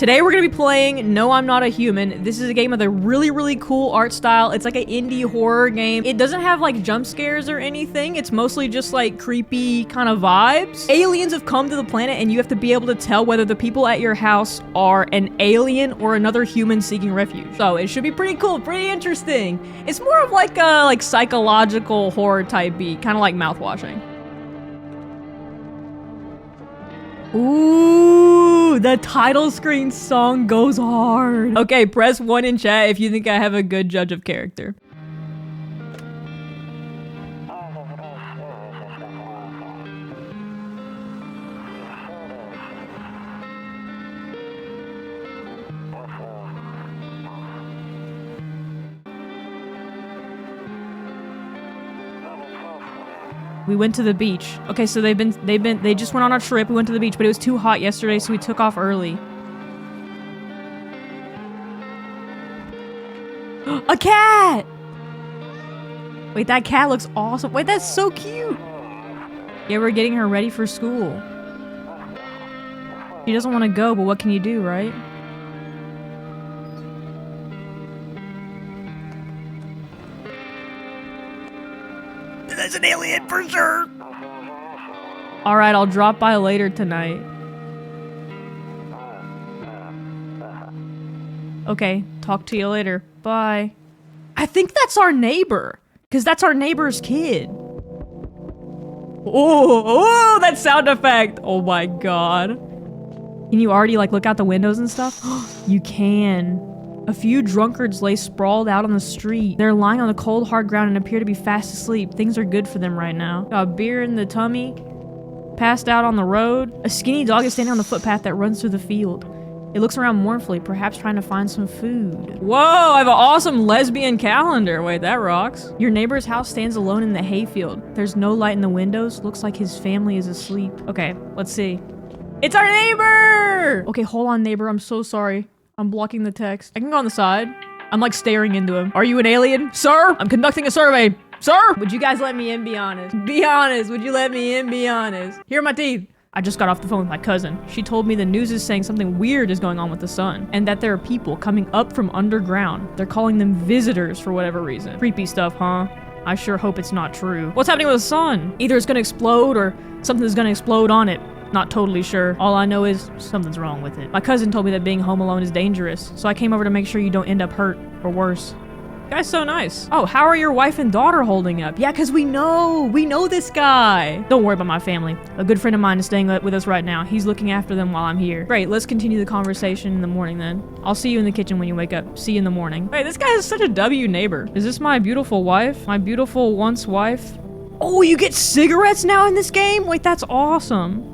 Today we're gonna be playing No I'm Not a Human. This is a game with a really cool art style. It's like an indie horror game. It doesn't have like jump scares or anything. It's mostly just like creepy kind of vibes. Aliens have come to the planet and you have to be able to tell whether the people at your house are an alien or another human seeking refuge. So it should be pretty cool, pretty interesting. It's more of like a psychological horror type beat, kind of like mouthwashing. Ooh, the title screen song goes hard. Okay, press 1 in chat if you think I have a good judge of character. We went to the beach. Okay, so they just went on a trip. We went to the beach, but it was too hot yesterday, so we took off early. A cat! Wait, that cat looks awesome. Wait, that's so cute. Yeah, we're getting her ready for school. She doesn't want to go, but what can you do, right? There's an alien for sure. Alright, I'll drop by later tonight. Okay, talk to you later. Bye. I think that's our neighbor. Because that's our neighbor's kid. Oh, that sound effect. Oh my god. Can you already like look out the windows and stuff? You can. A few drunkards lay sprawled out on the street. They're lying on the cold, hard ground and appear to be fast asleep. Things are good for them right now. Got a beer in the tummy. Passed out on the road. A skinny dog is standing on the footpath that runs through the field. It looks around mournfully, perhaps trying to find some food. Whoa, I have an awesome lesbian calendar. Wait, that rocks. Your neighbor's house stands alone in the hayfield. There's no light in the windows. Looks like his family is asleep. Okay, let's see. It's our neighbor! Okay, hold on, neighbor. I'm so sorry. I'm blocking the text. I can go on the side. I'm like staring into him. Are you an alien? Sir? I'm conducting a survey. Sir? Would you guys let me in? Be honest. Be honest. Would you let me in? Be honest. Here are my teeth. I just got off the phone with my cousin. She told me the news is saying something weird is going on with the sun, and that there are people coming up from underground. They're calling them visitors for whatever reason. Creepy stuff, huh? I sure hope it's not true. What's happening with the sun? Either it's gonna explode or something's gonna explode on it. Not totally sure. All I know is something's wrong with it. My cousin told me that being home alone is dangerous, so I came over to make sure you don't end up hurt or worse. You guy's so nice. Oh, how are your wife and daughter holding up? Yeah, because we know this guy. Don't worry about my family. A good friend of mine is staying with us right now. He's looking after them while I'm here. Great, let's continue the conversation in the morning then. I'll see you in the kitchen when you wake up. See you in the morning. Hey, this guy is such a W neighbor. Is this my beautiful wife? My beautiful once wife? Oh, you get cigarettes now in this game? Wait, that's awesome.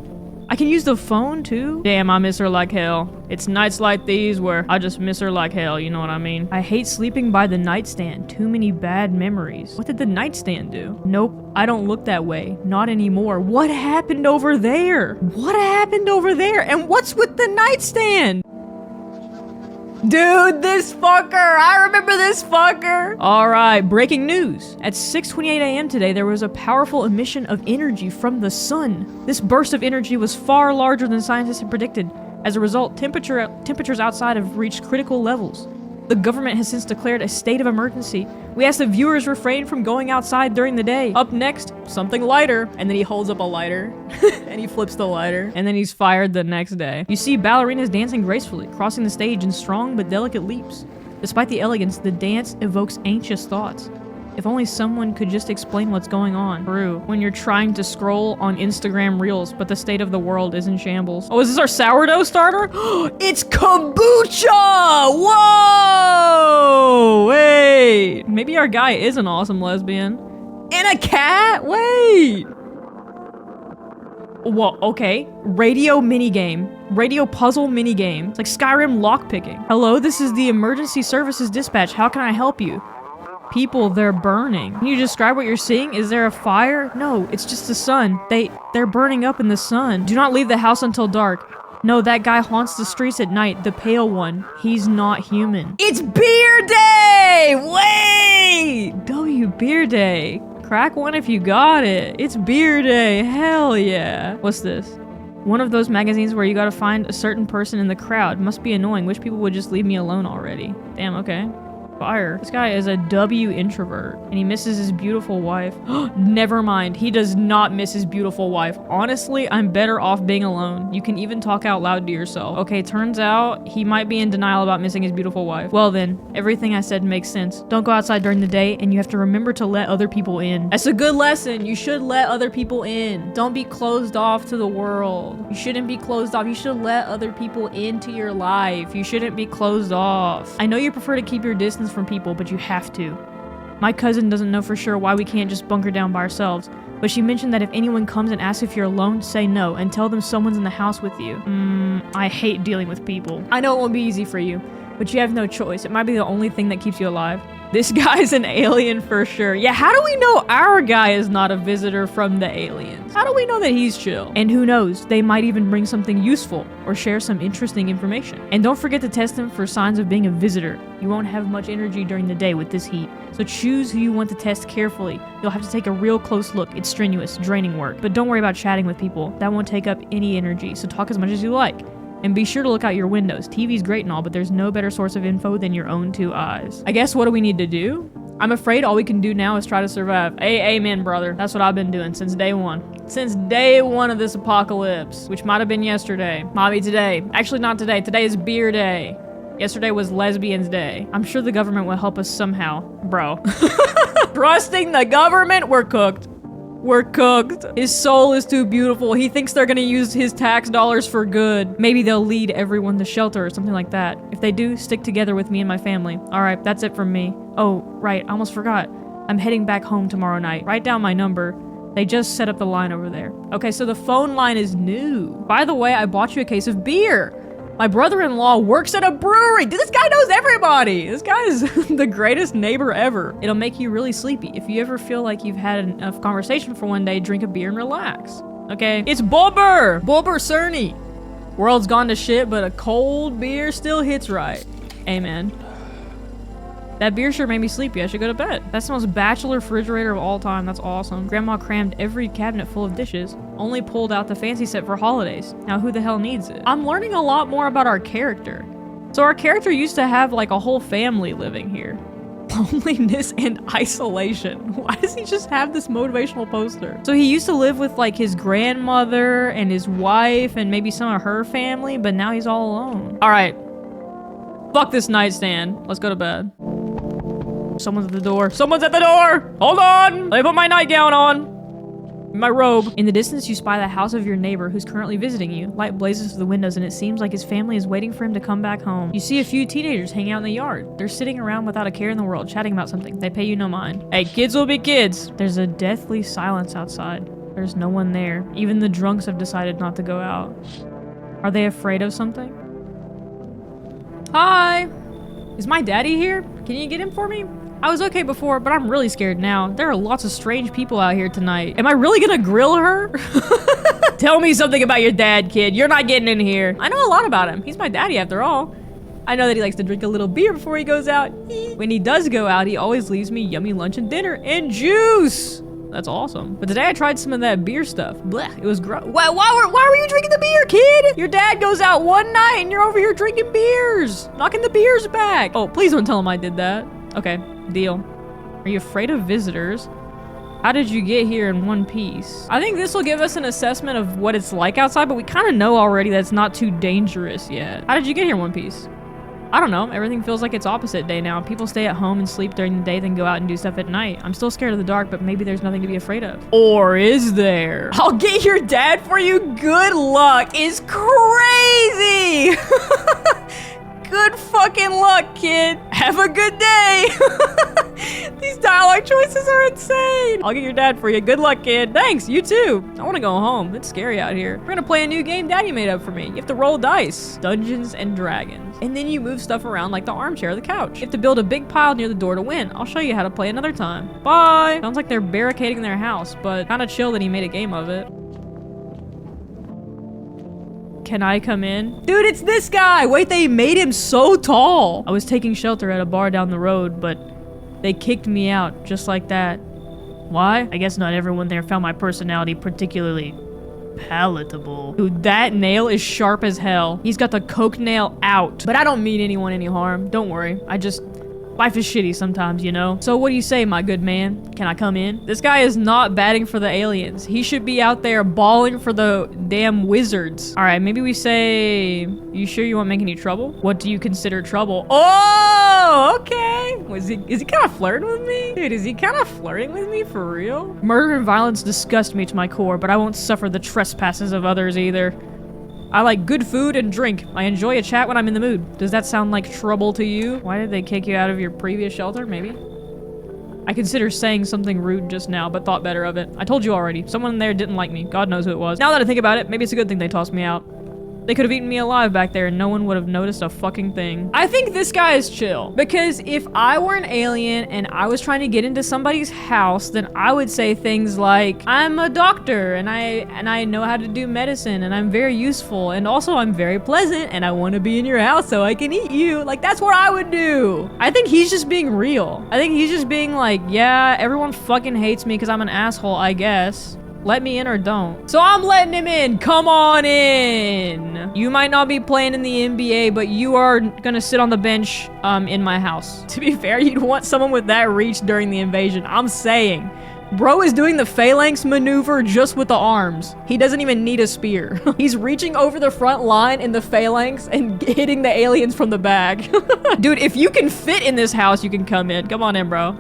I can use the phone too? Damn, I miss her like hell. It's nights like these where I just miss her like hell, you know what I mean? I hate sleeping by the nightstand. Too many bad memories. What did the nightstand do? Nope, I don't look that way. Not anymore. What happened over there? What happened over there? And what's with the nightstand? Dude, this fucker! I remember this fucker! Alright, breaking news. At 6:28 a.m. today, there was a powerful emission of energy from the sun. This burst of energy was far larger than scientists had predicted. As a result, temperatures outside have reached critical levels. The government has since declared a state of emergency. We ask the viewers refrain from going outside during the day. Up next, something lighter. And then he holds up a lighter. And he flips the lighter. And then he's fired the next day. You see ballerinas dancing gracefully, crossing the stage in strong but delicate leaps. Despite the elegance, the dance evokes anxious thoughts. If only someone could just explain what's going on. True. When you're trying to scroll on Instagram Reels, but the state of the world is in shambles. Oh, is this our sourdough starter? It's kombucha! Whoa! Wait. Maybe our guy is an awesome lesbian. And a cat? Wait. Well, okay. Radio minigame. Radio puzzle minigame. It's like Skyrim lockpicking. Hello, this is the emergency services dispatch. How can I help you? People, they're burning. Can you describe what you're seeing? Is there a fire? No, it's just the sun. They're burning up in the sun. Do not leave the house until dark. No, that guy haunts the streets at night, the pale one. He's not human. It's beer day! Wait! W beer day. Crack one if you got it. It's beer day. Hell yeah. What's this? One of those magazines where you gotta find a certain person in the crowd. Must be annoying. Wish people would just leave me alone already. Damn, okay. Fire. This guy is a W introvert, and he misses his beautiful wife. Never mind. He does not miss his beautiful wife. Honestly, I'm better off being alone. You can even talk out loud to yourself. Okay, turns out he might be in denial about missing his beautiful wife. Well then, everything I said makes sense. Don't go outside during the day, and you have to remember to let other people in. That's a good lesson. You should let other people in. Don't be closed off to the world. You shouldn't be closed off. You should let other people into your life. You shouldn't be closed off. I know you prefer to keep your distance from people, but you have to. My cousin doesn't know for sure why we can't just bunker down by ourselves, but she mentioned that if anyone comes and asks if you're alone, say no and tell them someone's in the house with you. I hate dealing with people. I know it won't be easy for you, but you have no choice. It might be the only thing that keeps you alive. This guy's an alien for sure. Yeah, how do we know our guy is not a visitor from the aliens? How do we know that he's chill? And who knows, they might even bring something useful or share some interesting information. And don't forget to test them for signs of being a visitor. You won't have much energy during the day with this heat, so choose who you want to test carefully. You'll have to take a real close look. It's strenuous, draining work. But don't worry about chatting with people. That won't take up any energy, so talk as much as you like. And be sure to look out your windows. TV's great and all, but there's no better source of info than your own two eyes. I guess what do we need to do? I'm afraid all we can do now is try to survive. Amen, brother. That's what I've been doing since day one. Since day one of this apocalypse, which might have been yesterday. Might be today. Actually, not today. Today is beer day. Yesterday was lesbians day. I'm sure the government will help us somehow. Bro. Trusting the government? We're cooked. We're cooked. His soul is too beautiful. He thinks they're gonna use his tax dollars for good. Maybe they'll lead everyone to shelter or something like that. If they do, stick together with me and my family. Alright, that's it from me. Oh, right, I almost forgot. I'm heading back home tomorrow night. Write down my number. They just set up the line over there. Okay, so the phone line is new. By the way, I bought you a case of beer. My brother-in-law works at a brewery. Dude, this guy knows everybody. This guy is the greatest neighbor ever. It'll make you really sleepy. If you ever feel like you've had enough conversation for one day, drink a beer and relax. Okay? It's Bulber! Bulber Cerny. World's gone to shit, but a cold beer still hits right. Amen. That beer sure made me sleepy. I should go to bed. That's the most bachelor refrigerator of all time. That's awesome. Grandma crammed every cabinet full of dishes. Only pulled out the fancy set for holidays. Now who the hell needs it? I'm learning a lot more about our character. So our character used to have like a whole family living here. Loneliness and isolation. Why does he just have this motivational poster? So he used to live with like his grandmother and his wife and maybe some of her family, but now he's all alone. All right. Fuck this nightstand. Let's go to bed. Someone's at the door. Someone's at the door! Hold on! Let me put my nightgown on. My robe. In the distance, you spy the house of your neighbor who's currently visiting you. Light blazes through the windows and it seems like his family is waiting for him to come back home. You see a few teenagers hanging out in the yard. They're sitting around without a care in the world, chatting about something. They pay you no mind. Hey, kids will be kids. There's a deathly silence outside. There's no one there. Even the drunks have decided not to go out. Are they afraid of something? Hi! Is my daddy here? Can you get him for me? I was okay before, but I'm really scared now. There are lots of strange people out here tonight. Am I really gonna grill her? Tell me something about your dad, kid. You're not getting in here. I know a lot about him. He's my daddy after all. I know that he likes to drink a little beer before he goes out. When he does go out, he always leaves me yummy lunch and dinner and juice. That's awesome. But today I tried some of that beer stuff. Blech, it was gross. Why were you drinking the beer, kid? Your dad goes out one night and you're over here drinking beers. Knocking the beers back. Oh, please don't tell him I did that. Okay, deal. Are you afraid of visitors? How did you get here in one piece? I think this will give us an assessment of what it's like outside, but we kind of know already that it's not too dangerous yet. How did you get here in one piece? I don't know. Everything feels like it's opposite day now. People stay at home and sleep during the day, then go out and do stuff at night. I'm still scared of the dark, but maybe there's nothing to be afraid of. Or is there? I'll get your dad for you. Good luck is crazy. Good fucking luck, kid. Have a good day. These dialogue choices are insane. I'll get your dad for you. Good luck, kid. Thanks, you too. I want to go home. It's scary out here. We're gonna play a new game Daddy made up for me. You have to roll dice. Dungeons and Dragons. And then you move stuff around like the armchair or the couch. You have to build a big pile near the door to win. I'll show you how to play another time. Bye. Sounds like they're barricading their house, but kind of chill that he made a game of it. Can I come in? Dude, it's this guy! Wait, they made him so tall! I was taking shelter at a bar down the road, but they kicked me out just like that. Why? I guess not everyone there found my personality particularly palatable. Dude, that nail is sharp as hell. He's got the coke nail out. But I don't mean anyone any harm. Don't worry. Life is shitty sometimes, you know? So what do you say, my good man? Can I come in? This guy is not batting for the aliens. He should be out there balling for the damn wizards. All right, maybe we say, you sure you won't make any trouble? What do you consider trouble? Oh, okay. Is he kind of flirting with me? Dude, is he kind of flirting with me for real? Murder and violence disgust me to my core, but I won't suffer the trespasses of others either. I like good food and drink. I enjoy a chat when I'm in the mood. Does that sound like trouble to you? Why did they kick you out of your previous shelter? Maybe? I considered saying something rude just now, but thought better of it. I told you already. Someone there didn't like me. God knows who it was. Now that I think about it, maybe it's a good thing they tossed me out. They could have eaten me alive back there and no one would have noticed a fucking thing. I think this guy is chill. Because if I were an alien and I was trying to get into somebody's house, then I would say things like, I'm a doctor and I know how to do medicine and I'm very useful and also I'm very pleasant and I want to be in your house so I can eat you. Like, that's what I would do. I think he's just being real. I think he's just being like, yeah, everyone fucking hates me because I'm an asshole, I guess. Let me in or don't. So I'm letting him in. Come on in. You might not be playing in the NBA, but you are gonna sit on the bench in my house. To be fair, you'd want someone with that reach during the invasion. I'm saying. Bro is doing the phalanx maneuver just with the arms. He doesn't even need a spear. He's reaching over the front line in the phalanx and hitting the aliens from the back. Dude, if you can fit in this house, you can come in. Come on in, bro.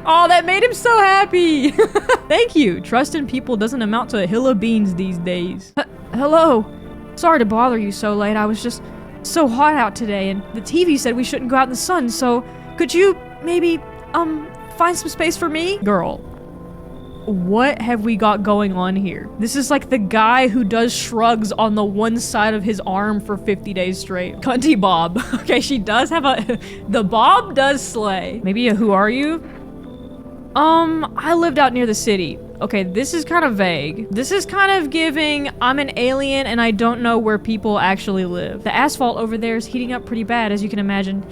Oh, that made him so happy. Thank you. Trust in people doesn't amount to a hill of beans these days. Hello. Sorry to bother you so late. I was just so hot out today and the TV said we shouldn't go out in the sun. So could you maybe, find some space for me? Girl, what have we got going on here? This is like the guy who does shrugs on the one side of his arm for 50 days straight. Cunty Bob. Okay, she does have the Bob does slay. Maybe a who are you? I lived out near the city. Okay, this is kind of vague. This is kind of giving, I'm an alien and I don't know where people actually live. The asphalt over there is heating up pretty bad, as you can imagine.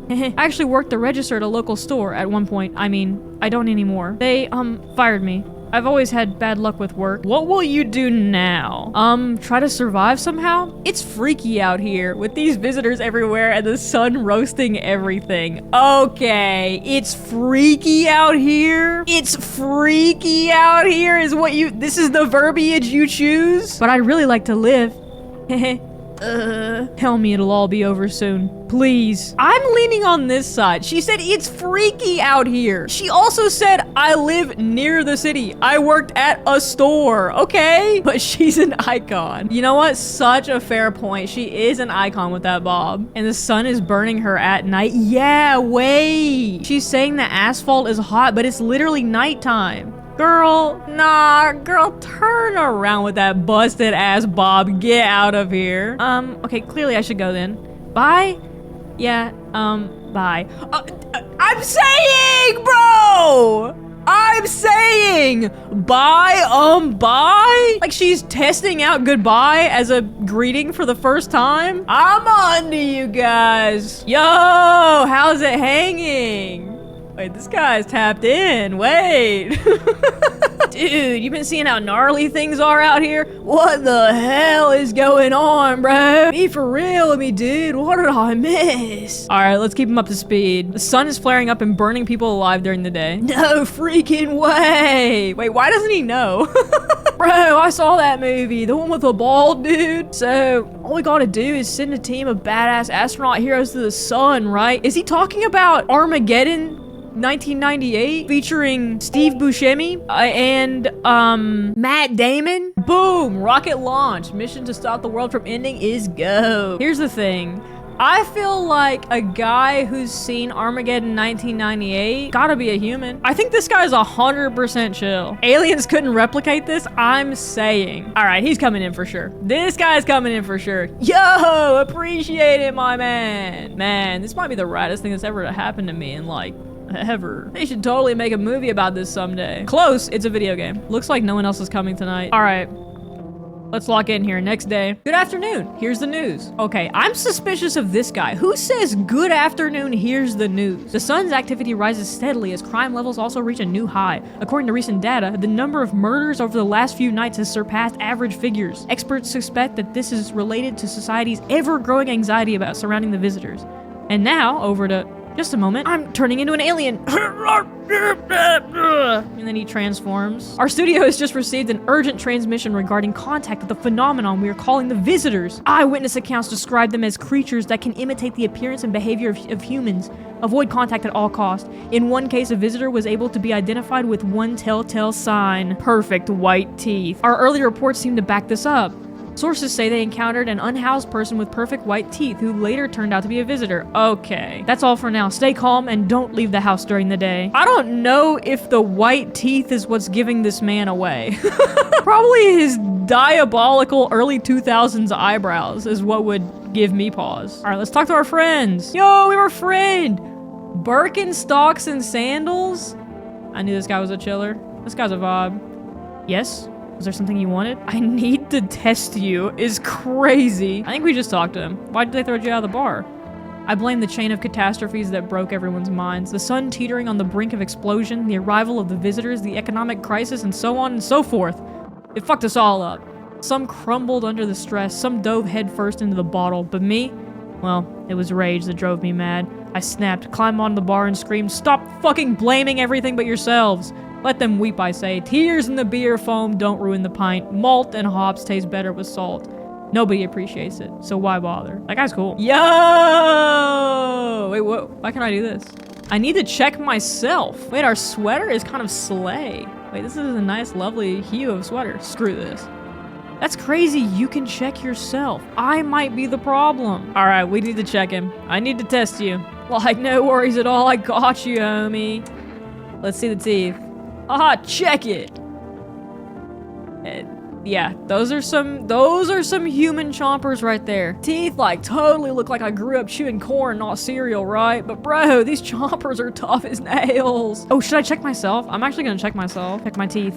I actually worked the register at a local store at one point. I mean, I don't anymore. They, fired me. I've always had bad luck with work. What will you do now? Try to survive somehow? It's freaky out here with these visitors everywhere and the sun roasting everything. Okay, it's freaky out here? It's freaky out here is what this is the verbiage you choose? But I'd really like to live. Tell me it'll all be over soon. Please. I'm leaning on this side. She said it's freaky out here. She also said I live near the city. I worked at a store. Okay? But she's an icon. You know what? Such a fair point. She is an icon with that bob. And the sun is burning her at night. Yeah, wait. She's saying the asphalt is hot, but it's literally nighttime. Girl, nah, girl, turn around with that busted ass bob. Get out of here. Okay, clearly I should go then. Bye? Yeah, bye. I'm saying, bro! I'm saying, bye? Like she's testing out goodbye as a greeting for the first time? I'm on to you guys. Yo, how's it hanging? Wait, this guy's tapped in. Wait. Dude, you been seeing how gnarly things are out here? What the hell is going on, bro? Be for real with me, dude. What did I miss? All right, let's keep him up to speed. The sun is flaring up and burning people alive during the day. No freaking way. Wait, why doesn't he know? Bro, I saw that movie. The one with the bald dude. So, all we gotta do is send a team of badass astronaut heroes to the sun, right? Is he talking about Armageddon? 1998 featuring Steve Buscemi and Matt Damon. Boom, rocket launch. Mission to stop the world from ending is go. Here's the thing. I feel like a guy who's seen Armageddon 1998 gotta be a human. I think this guy's 100% chill. Aliens couldn't replicate this, I'm saying. All right, he's coming in for sure. This guy's coming in for sure. Yo, appreciate it, my man. Man, this might be the raddest thing that's ever happened to me in like ever. They should totally make a movie about this someday. Close, it's a video game. Looks like no one else is coming tonight. All right, let's lock in here. Next day. Good afternoon. Here's the news. Okay, I'm suspicious of this guy. Who says good afternoon, here's the news? The sun's activity rises steadily as crime levels also reach a new high. According to recent data, the number of murders over the last few nights has surpassed average figures. Experts suspect that this is related to society's ever-growing anxiety about surrounding the visitors. And now, over to... Just a moment. I'm turning into an alien. And then he transforms. Our studio has just received an urgent transmission regarding contact with the phenomenon we are calling the visitors. Eyewitness accounts describe them as creatures that can imitate the appearance and behavior of humans. Avoid contact at all costs. In one case, a visitor was able to be identified with one telltale sign. Perfect white teeth. Our early reports seem to back this up. Sources say they encountered an unhoused person with perfect white teeth who later turned out to be a visitor. Okay, that's all for now. Stay calm and don't leave the house during the day. I don't know if the white teeth is what's giving this man away. Probably his diabolical early 2000s eyebrows is what would give me pause. All right, let's talk to our friends. Yo, we have a friend. Birkenstocks and sandals? I knew this guy was a chiller. This guy's a vibe. Yes? Was there something you wanted? I need to test you is crazy. I think we just talked to him. Why did they throw you out of the bar? I blame the chain of catastrophes that broke everyone's minds. The sun teetering on the brink of explosion, the arrival of the visitors, the economic crisis, and so on and so forth. It fucked us all up. Some crumbled under the stress, some dove headfirst into the bottle, but me? Well, it was rage that drove me mad. I snapped, climbed onto the bar and screamed, "Stop fucking blaming everything but yourselves!" Let them weep, I say. Tears in the beer foam don't ruin the pint. Malt and hops taste better with salt. Nobody appreciates it, so why bother? That guy's cool. Yo! Wait, what? Why can't I do this? I need to check myself. Wait, our sweater is kind of slay. Wait, this is a nice, lovely hue of sweater. Screw this. That's crazy. You can check yourself. I might be the problem. All right, we need to check him. I need to test you. Like, no worries at all. I got you, homie. Let's see the teeth. Aha, check it. Yeah, those are some human chompers right there. Teeth like totally look like I grew up chewing corn, not cereal, right? But bro, these chompers are tough as nails. Oh, should I check myself? I'm actually gonna check myself. Check my teeth.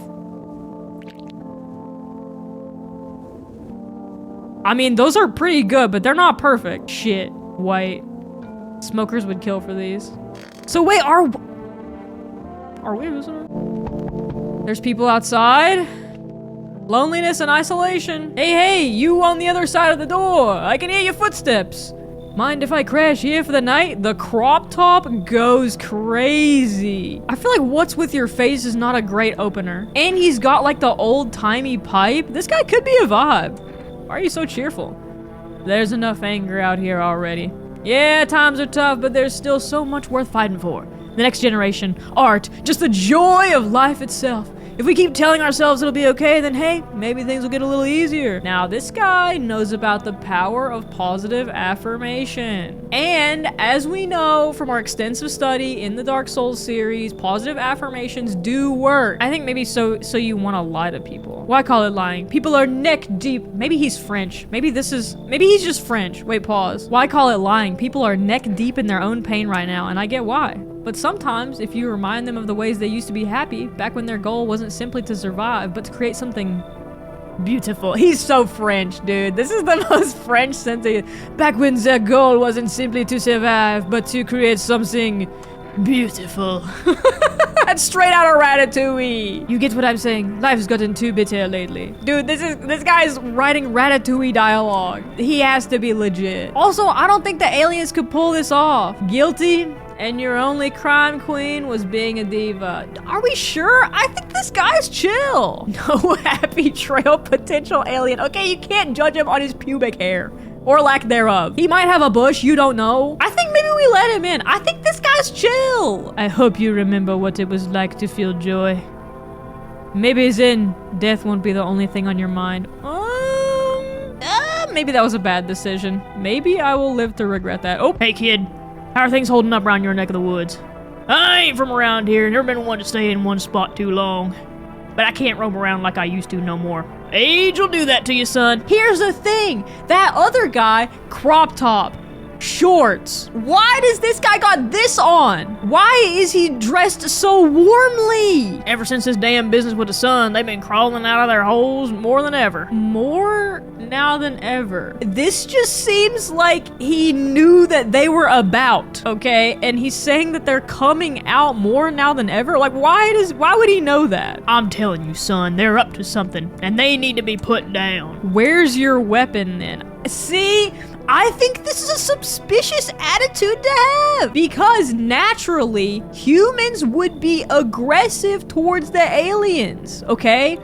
I mean, those are pretty good, but they're not perfect. Shit, white. Smokers would kill for these. So wait, are we a visitor? There's people outside. Loneliness and isolation. Hey, you on the other side of the door. I can hear your footsteps. Mind if I crash here for the night? The crop top goes crazy. I feel like what's with your face is not a great opener. And he's got like the old-timey pipe. This guy could be a vibe. Why are you so cheerful? There's enough anger out here already. Yeah, times are tough, but there's still so much worth fighting for. The next generation, art, just the joy of life itself. If we keep telling ourselves it'll be okay, then hey, maybe things will get a little easier. Now, this guy knows about the power of positive affirmation. And as we know from our extensive study in the Dark Souls series, positive affirmations do work. I think maybe so you want to lie to people. Why call it lying? People are neck deep. Maybe he's French. Maybe he's just French. Wait, pause. Why call it lying? People are neck deep in their own pain right now, and I get why. But sometimes, if you remind them of the ways they used to be happy, back when their goal wasn't simply to survive, but to create something beautiful. He's so French, dude. This is the most French sentence. Back when their goal wasn't simply to survive, but to create something beautiful. That's straight out of Ratatouille. You get what I'm saying? Life's gotten too bitter lately. Dude, this guy's writing Ratatouille dialogue. He has to be legit. Also, I don't think the aliens could pull this off. Guilty? And your only crime queen was being a diva. Are we sure? I think this guy's chill. No happy trail potential alien. Okay, you can't judge him on his pubic hair. Or lack thereof. He might have a bush, you don't know. I think maybe we let him in. I think this guy's chill. I hope you remember what it was like to feel joy. Maybe then, death won't be the only thing on your mind. Maybe that was a bad decision. Maybe I will live to regret that. Oh, hey kid. How are things holding up around your neck of the woods? I ain't from around here, never been one to stay in one spot too long. But I can't roam around like I used to no more. Age will do that to you, son. Here's the thing. That other guy, crop top. shorts. Why does this guy got this on? Why is he dressed so warmly? Ever since this damn business with the sun, they've been crawling out of their holes more than ever. More now than ever. This just seems like he knew that they were about, okay? And he's saying that they're coming out more now than ever. Like, why would he know that? I'm telling you, son, they're up to something, and they need to be put down. Where's your weapon then? See, I think this is a suspicious attitude to have, because naturally humans would be aggressive towards the aliens, okay?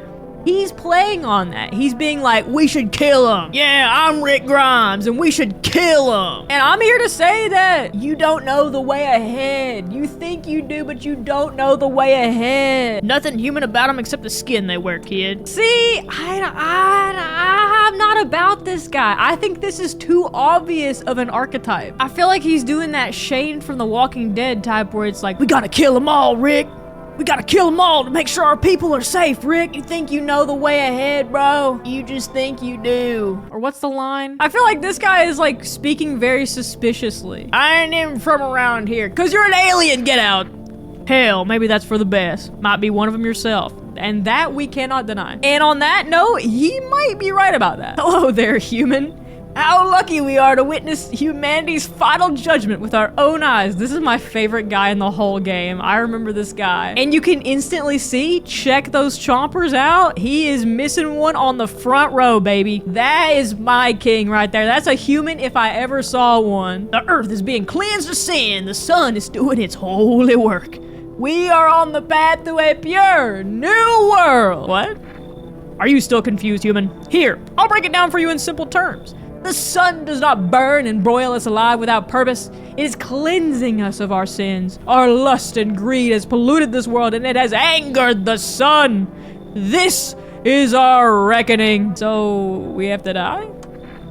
He's playing on that. He's being like, we should kill him. Yeah, I'm Rick Grimes and we should kill him. And I'm here to say that you don't know the way ahead. You think you do, but you don't know the way ahead. Nothing human about them except the skin they wear, kid. See, I'm not about this guy. I think this is too obvious of an archetype. I feel like he's doing that Shane from The Walking Dead type where it's like, we gotta kill them all, Rick. We gotta kill them all to make sure our people are safe, Rick. You think you know the way ahead, bro? You just think you do. Or what's the line? I feel like this guy is like speaking very suspiciously. I ain't even from around here. Cause you're an alien, get out. Hell, maybe that's for the best. Might be one of them yourself. And that we cannot deny. And on that note, he might be right about that. Hello there, human. How lucky we are to witness humanity's final judgment with our own eyes. This is my favorite guy in the whole game. I remember this guy. And you can instantly see, check those chompers out. He is missing one on the front row, baby. That is my king right there. That's a human if I ever saw one. The earth is being cleansed of sin. The sun is doing its holy work. We are on the path to a pure new world. What? Are you still confused, human? Here, I'll break it down for you in simple terms. The sun does not burn and broil us alive without purpose. It is cleansing us of our sins. Our lust and greed has polluted this world and it has angered the sun. This is our reckoning. So we have to die?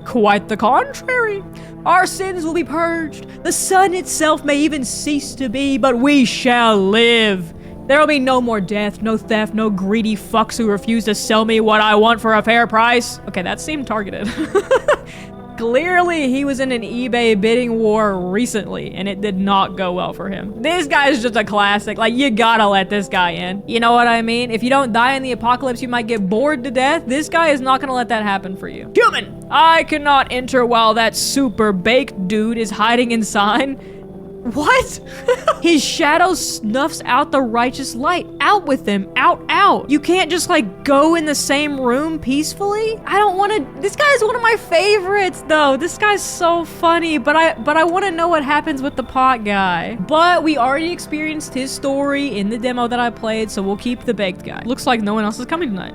Quite the contrary. Our sins will be purged. The sun itself may even cease to be, but we shall live. There will be no more death, no theft, no greedy fucks who refuse to sell me what I want for a fair price. Okay, that seemed targeted. Clearly, he was in an eBay bidding war recently, and it did not go well for him. This guy is just a classic. Like, you gotta let this guy in. You know what I mean? If you don't die in the apocalypse, you might get bored to death. This guy is not gonna let that happen for you. Human! I cannot enter while that super baked dude is hiding inside. What? His shadow snuffs out the righteous light. Out with him. Out, out. You can't just like go in the same room peacefully? I don't want to. This guy's one of my favorites though. This guy's so funny, but I want to know what happens with the pot guy. But we already experienced his story in the demo that I played, so we'll keep the baked guy. Looks like no one else is coming tonight.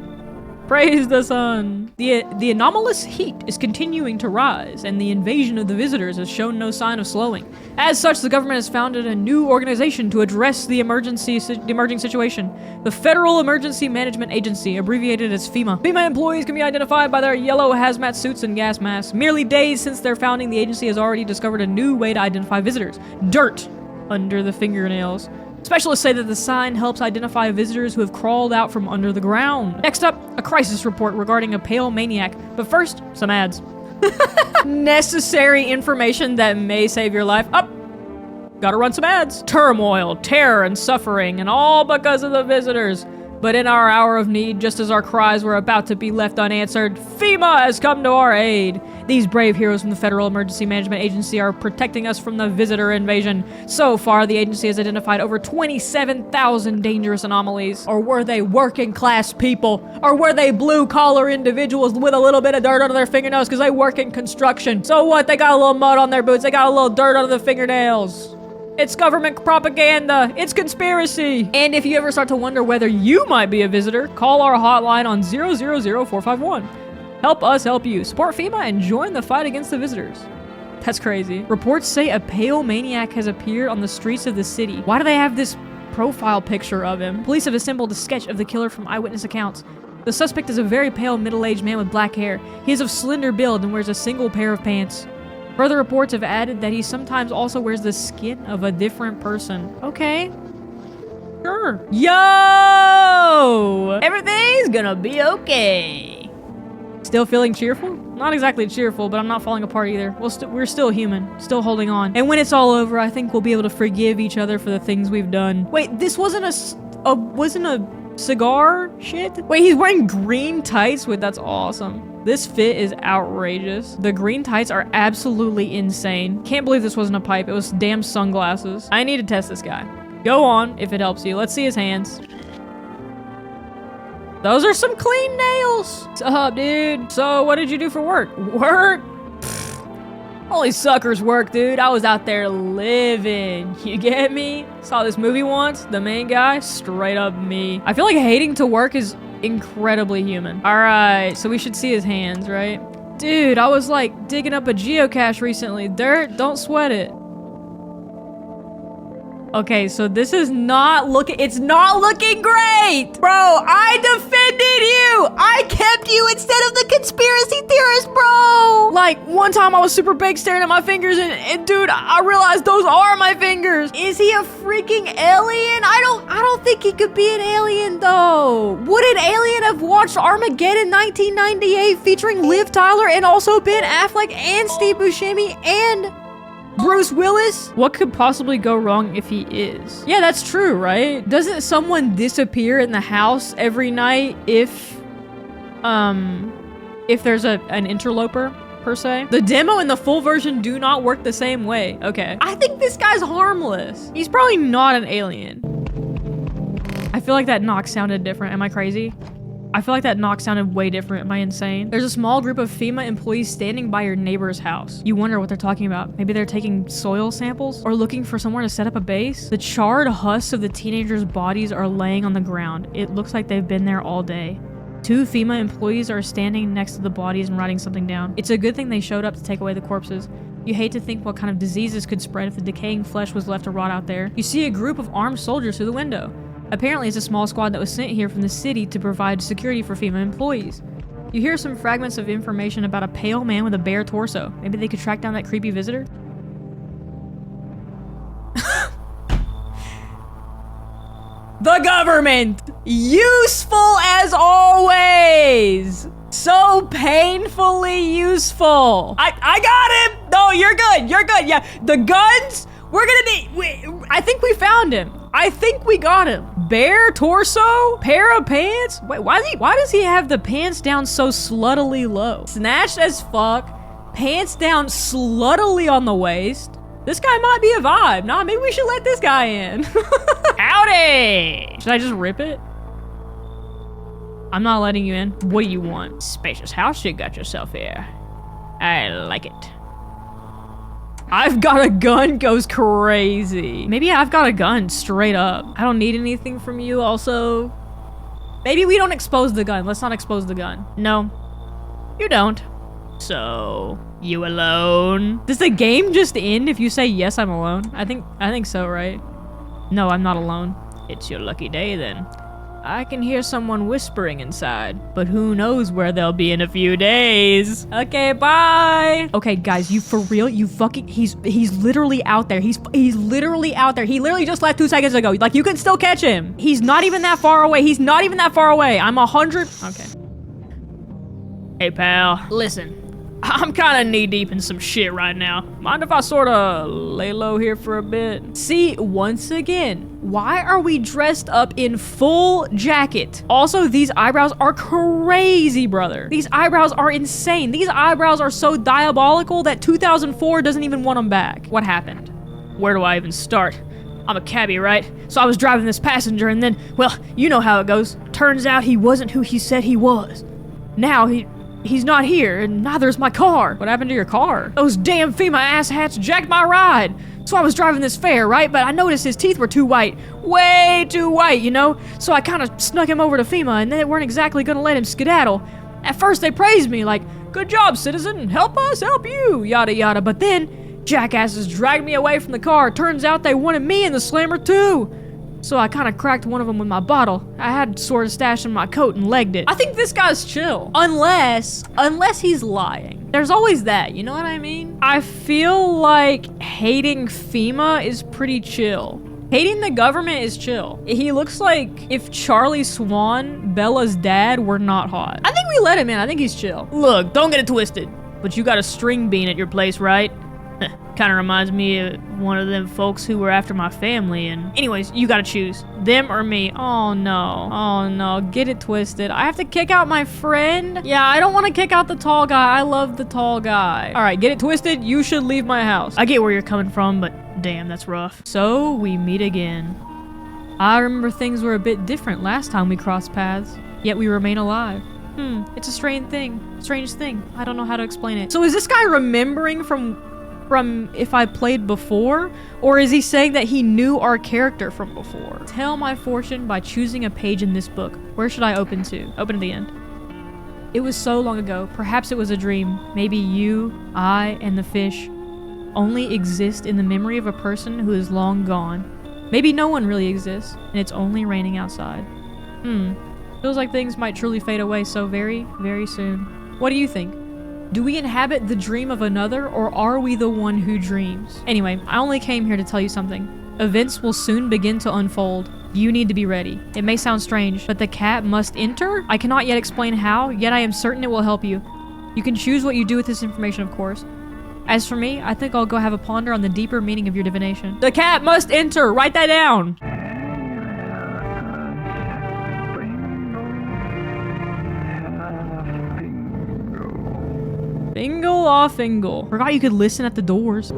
Praise the sun. The anomalous heat is continuing to rise, and the invasion of the visitors has shown no sign of slowing. As such, the government has founded a new organization to address the emerging situation. The Federal Emergency Management Agency, abbreviated as FEMA. FEMA employees can be identified by their yellow hazmat suits and gas masks. Merely days since their founding, the agency has already discovered a new way to identify visitors. Dirt under the fingernails. Specialists say that the sign helps identify visitors who have crawled out from under the ground. Next up, a crisis report regarding a pale maniac. But first, some ads. Necessary information that may save your life. Up! Gotta run some ads. Turmoil, terror, and suffering, and all because of the visitors. But in our hour of need, just as our cries were about to be left unanswered, FEMA has come to our aid. These brave heroes from the Federal Emergency Management Agency are protecting us from the visitor invasion. So far, the agency has identified over 27,000 dangerous anomalies. Or were they working class people? Or were they blue collar individuals with a little bit of dirt under their fingernails because they work in construction? So what? They got a little mud on their boots. They got a little dirt under the fingernails. It's government propaganda. It's conspiracy. And if you ever start to wonder whether you might be a visitor, call our hotline on 000-451. Help us help you. Support FEMA and join the fight against the visitors. That's crazy. Reports say a pale maniac has appeared on the streets of the city. Why do they have this profile picture of him? Police have assembled a sketch of the killer from eyewitness accounts. The suspect is a very pale middle-aged man with black hair. He is of slender build and wears a single pair of pants. Further reports have added that he sometimes also wears the skin of a different person. Okay. Sure. Yo! Everything's gonna be okay. Still feeling cheerful? Not exactly cheerful, but I'm not falling apart either. We're still human, still holding on. And when it's all over, I think we'll be able to forgive each other for the things we've done. Wait, this wasn't wasn't a cigar shit? Wait, he's wearing green tights with, that's awesome. This fit is outrageous. The green tights are absolutely insane. Can't believe this wasn't a pipe. It was damn sunglasses. I need to test this guy. Go on, if it helps you. Let's see his hands. Those are some clean nails. What's up, dude? So, what did you do for work? Work? Pfft. Only suckers work, dude. I was out there living. You get me? Saw this movie once. The main guy, straight up me. I feel like hating to work is incredibly human. All right, so we should see his hands, right? Dude, I was like digging up a geocache recently. Dirt, don't sweat it. Okay, so this is it's not looking great! Bro, I defended you! I kept you instead of the conspiracy theorist, bro! Like, one time I was super big staring at my fingers and dude, I realized those are my fingers! Is he a freaking alien? I don't think he could be an alien, though. Would an alien have watched Armageddon 1998 featuring Liv Tyler and also Ben Affleck and Steve Buscemi and Bruce Willis? What could possibly go wrong if he is? Yeah, that's true, right? Doesn't someone disappear in the house every night if there's an interloper, per se? The demo and the full version do not work the same way. Okay. I think this guy's harmless. He's probably not an alien. I feel like that knock sounded different. Am I crazy? I feel like that knock sounded way different. Am I insane? There's a small group of FEMA employees standing by your neighbor's house. You wonder what they're talking about. Maybe they're taking soil samples or looking for somewhere to set up a base. The charred husks of the teenagers' bodies are laying on the ground. It looks like they've been there all day. 2 FEMA employees are standing next to the bodies and writing something down. It's a good thing they showed up to take away the corpses. You hate to think what kind of diseases could spread if the decaying flesh was left to rot out there. You see a group of armed soldiers through the window. Apparently, it's a small squad that was sent here from the city to provide security for FEMA employees. You hear some fragments of information about a pale man with a bare torso. Maybe they could track down that creepy visitor? The government! Useful as always! So painfully useful! I got him! No, you're good, you're good, yeah. The guns, we're gonna need, I think we found him. I think we got him. Bare torso? Pair of pants? Wait, why does he have the pants down so sluttily low? Snatched as fuck, pants down sluttily on the waist. This guy might be a vibe. Nah, maybe we should let this guy in. Howdy! Should I just rip it? I'm not letting you in. What do you want? Spacious house you got yourself here. I like it. I've got a gun goes crazy. Maybe I've got a gun straight up. I don't need anything from you also. Maybe we don't expose the gun. Let's not expose the gun. No, you don't. So, you alone? Does the game just end if you say yes, I'm alone? I think so, right? No, I'm not alone. It's your lucky day then. I can hear someone whispering inside, but who knows where they'll be in a few days. Okay, bye. Okay, guys, you for real? You fucking, he's literally out there. He's literally out there. He literally just left 2 seconds ago. Like, you can still catch him. He's not even that far away. He's not even that far away. I'm 100. Okay. Hey, pal. Listen. I'm kind of knee-deep in some shit right now. Mind if I sort of lay low here for a bit? See, once again, why are we dressed up in full jacket? Also, these eyebrows are crazy, brother. These eyebrows are insane. These eyebrows are so diabolical that 2004 doesn't even want them back. What happened? Where do I even start? I'm a cabbie, right? So I was driving this passenger and then, well, you know how it goes. Turns out he wasn't who he said he was. Now he's not here, and neither is my car. What happened to your car? Those damn FEMA asshats jacked my ride. So I was driving this fare, right? But I noticed his teeth were too white. Way too white, you know? So I kind of snuck him over to FEMA, and they weren't exactly gonna let him skedaddle. At first they praised me, like, good job, citizen. Help us, help you, yada yada. But then, jackasses dragged me away from the car. Turns out they wanted me in the slammer too. So I kind of cracked one of them with my bottle. I had sort of stashed in my coat and legged it. I think this guy's chill. Unless he's lying. There's always that, you know what I mean? I feel like hating FEMA is pretty chill. Hating the government is chill. He looks like if Charlie Swan, Bella's dad, were not hot. I think we let him in. I think he's chill. Look, don't get it twisted. But you got a string bean at your place, right? Kind of reminds me of one of them folks who were after my family and... Anyways, you gotta choose. Them or me. Oh no. Oh no. Get it twisted. I have to kick out my friend? Yeah, I don't want to kick out the tall guy. I love the tall guy. Alright, get it twisted. You should leave my house. I get where you're coming from, but damn, that's rough. So, we meet again. I remember things were a bit different last time we crossed paths, yet we remain alive. It's a strange thing. I don't know how to explain it. So is this guy remembering from if I played before? Or is he saying that he knew our character from before? Tell my fortune by choosing a page in this book. Where should I open to? Open to the end. It was so long ago. Perhaps it was a dream. Maybe you, I, and the fish only exist in the memory of a person who is long gone. Maybe no one really exists, and it's only raining outside. Feels like things might truly fade away so very, very soon. What do you think? Do we inhabit the dream of another, or are we the one who dreams? Anyway, I only came here to tell you something. Events will soon begin to unfold. You need to be ready. It may sound strange, but the cat must enter? I cannot yet explain how, yet I am certain it will help you. You can choose what you do with this information, of course. As for me, I think I'll go have a ponder on the deeper meaning of your divination. The cat must enter! Write that down! Fingal off Fingal. Forgot you could listen at the doors.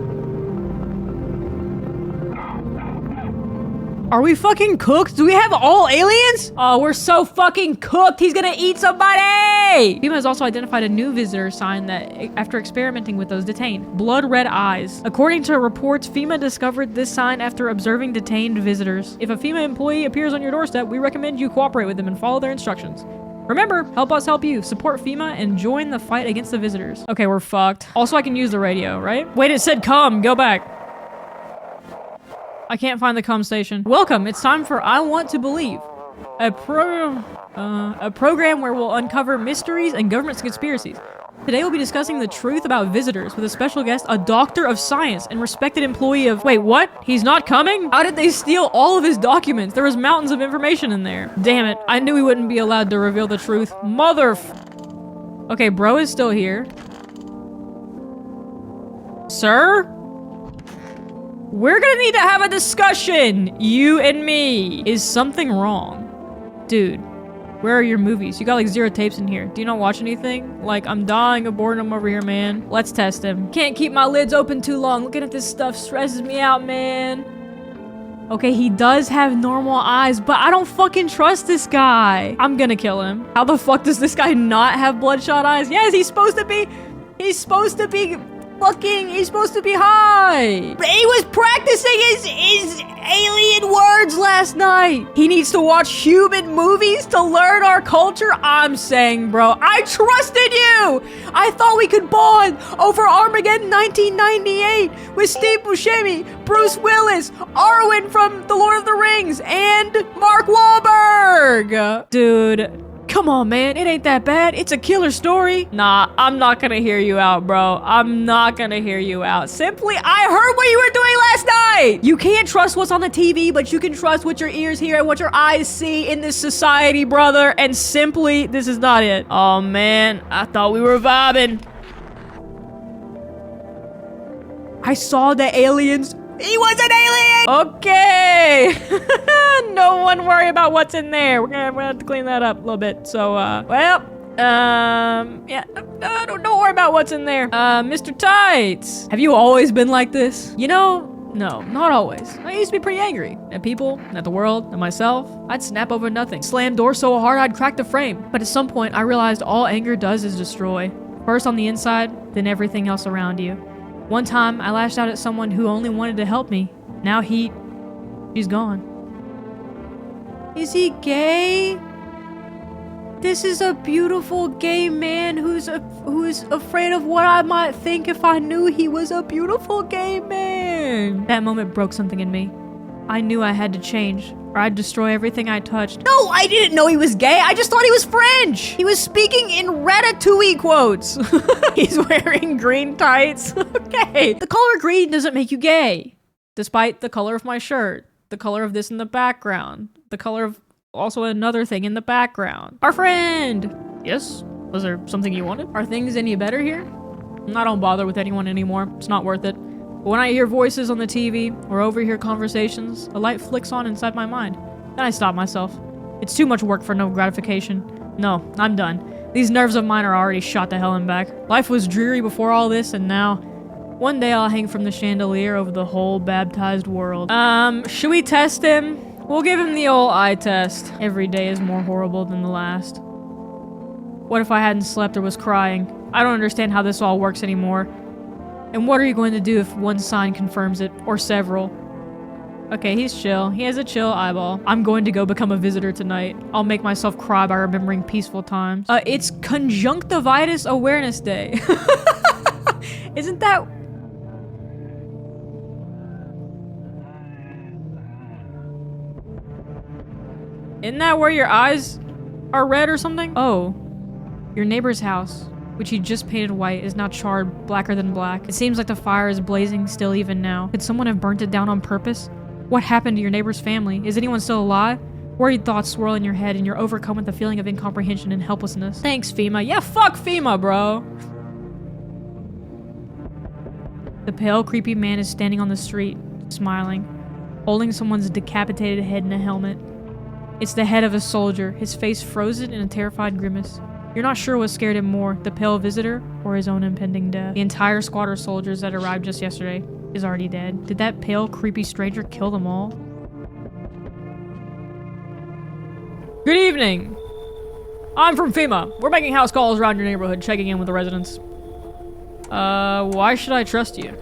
Are we fucking cooked? Do we have all aliens? Oh, we're so fucking cooked. He's gonna eat somebody! FEMA has also identified a new visitor sign that, after experimenting with those detained. Blood red eyes. According to reports, FEMA discovered this sign after observing detained visitors. If a FEMA employee appears on your doorstep, we recommend you cooperate with them and follow their instructions. Remember, help us help you. Support FEMA and join the fight against the visitors. Okay, we're fucked. Also, I can use the radio, right? Wait, it said come. Go back. I can't find the comm station. Welcome. It's time for I Want to Believe. A program where we'll uncover mysteries and government conspiracies. Today we'll be discussing the truth about visitors with a special guest, a doctor of science and respected employee of... Wait, what? He's not coming? How did they steal all of his documents? There was mountains of information in there. Damn it. I knew we wouldn't be allowed to reveal the truth. Okay, bro is still here. Sir? We're gonna need to have a discussion, you and me. Is something wrong? Dude, where are your movies? You got like 0 tapes in here. Do you not watch anything? Like, I'm dying of boredom over here, man. Let's test him. Can't keep my lids open too long. Looking at this stuff stresses me out, man. Okay, he does have normal eyes, but I don't fucking trust this guy. I'm gonna kill him. How the fuck does this guy not have bloodshot eyes? Yes, he's supposed to be high. But he was practicing his alien words last night. He needs to watch human movies to learn our culture. I'm saying, bro, I trusted you. I thought we could bond over Armageddon 1998 with Steve Buscemi, Bruce Willis, Arwen from The Lord of the Rings, and Mark Wahlberg. Dude. Come on, man. It ain't that bad. It's a killer story. Nah, I'm not gonna hear you out, bro. I'm not gonna hear you out. Simply, I heard what you were doing last night. You can't trust what's on the TV, but you can trust what your ears hear and what your eyes see in this society, brother. And simply, this is not it. Oh, man. I thought we were vibing. I saw the aliens. He was an alien! Okay! No one worry about what's in there. We're gonna have to clean that up a little bit. So, yeah, don't worry about what's in there. Mr. Tights, have you always been like this? You know, no, not always. I used to be pretty angry at people, at the world, at myself. I'd snap over nothing. Slam doors so hard I'd crack the frame. But at some point, I realized all anger does is destroy. First on the inside, then everything else around you. One time, I lashed out at someone who only wanted to help me. Now she's gone. Is he gay? This is a beautiful gay man who's afraid of what I might think if I knew he was a beautiful gay man. That moment broke something in me. I knew I had to change, or I'd destroy everything I touched. No, I didn't know he was gay. I just thought he was French. He was speaking in Ratatouille quotes. He's wearing green tights. Okay. The color green doesn't make you gay, despite the color of my shirt. the color of this in the background, the color of also another thing in the background. Our friend! Yes? Was there something you wanted? Are things any better here? I don't bother with anyone anymore. It's not worth it. But when I hear voices on the TV or overhear conversations, a light flicks on inside my mind. Then I stop myself. It's too much work for no gratification. No, I'm done. These nerves of mine are already shot to hell and back. Life was dreary before all this, and now... One day I'll hang from the chandelier over the whole baptized world. Should we test him? We'll give him the old eye test. Every day is more horrible than the last. What if I hadn't slept or was crying? I don't understand how this all works anymore. And what are you going to do if one sign confirms it? Or several? Okay, he's chill. He has a chill eyeball. I'm going to go become a visitor tonight. I'll make myself cry by remembering peaceful times. It's Conjunctivitis Awareness Day. Isn't that... Isn't that where your eyes are red or something? Oh. Your neighbor's house, which he just painted white, is now charred blacker than black. It seems like the fire is blazing still even now. Could someone have burnt it down on purpose? What happened to your neighbor's family? Is anyone still alive? Worried thoughts swirl in your head and you're overcome with a feeling of incomprehension and helplessness. Thanks, FEMA. Yeah, fuck FEMA, bro. The pale, creepy man is standing on the street, smiling, holding someone's decapitated head in a helmet. It's the head of a soldier, his face frozen in a terrified grimace. You're not sure what scared him more, the pale visitor or his own impending death. The entire squad of soldiers that arrived just yesterday is already dead. Did that pale, creepy stranger kill them all? Good evening! I'm from FEMA. We're making house calls around your neighborhood, checking in with the residents. Why should I trust you?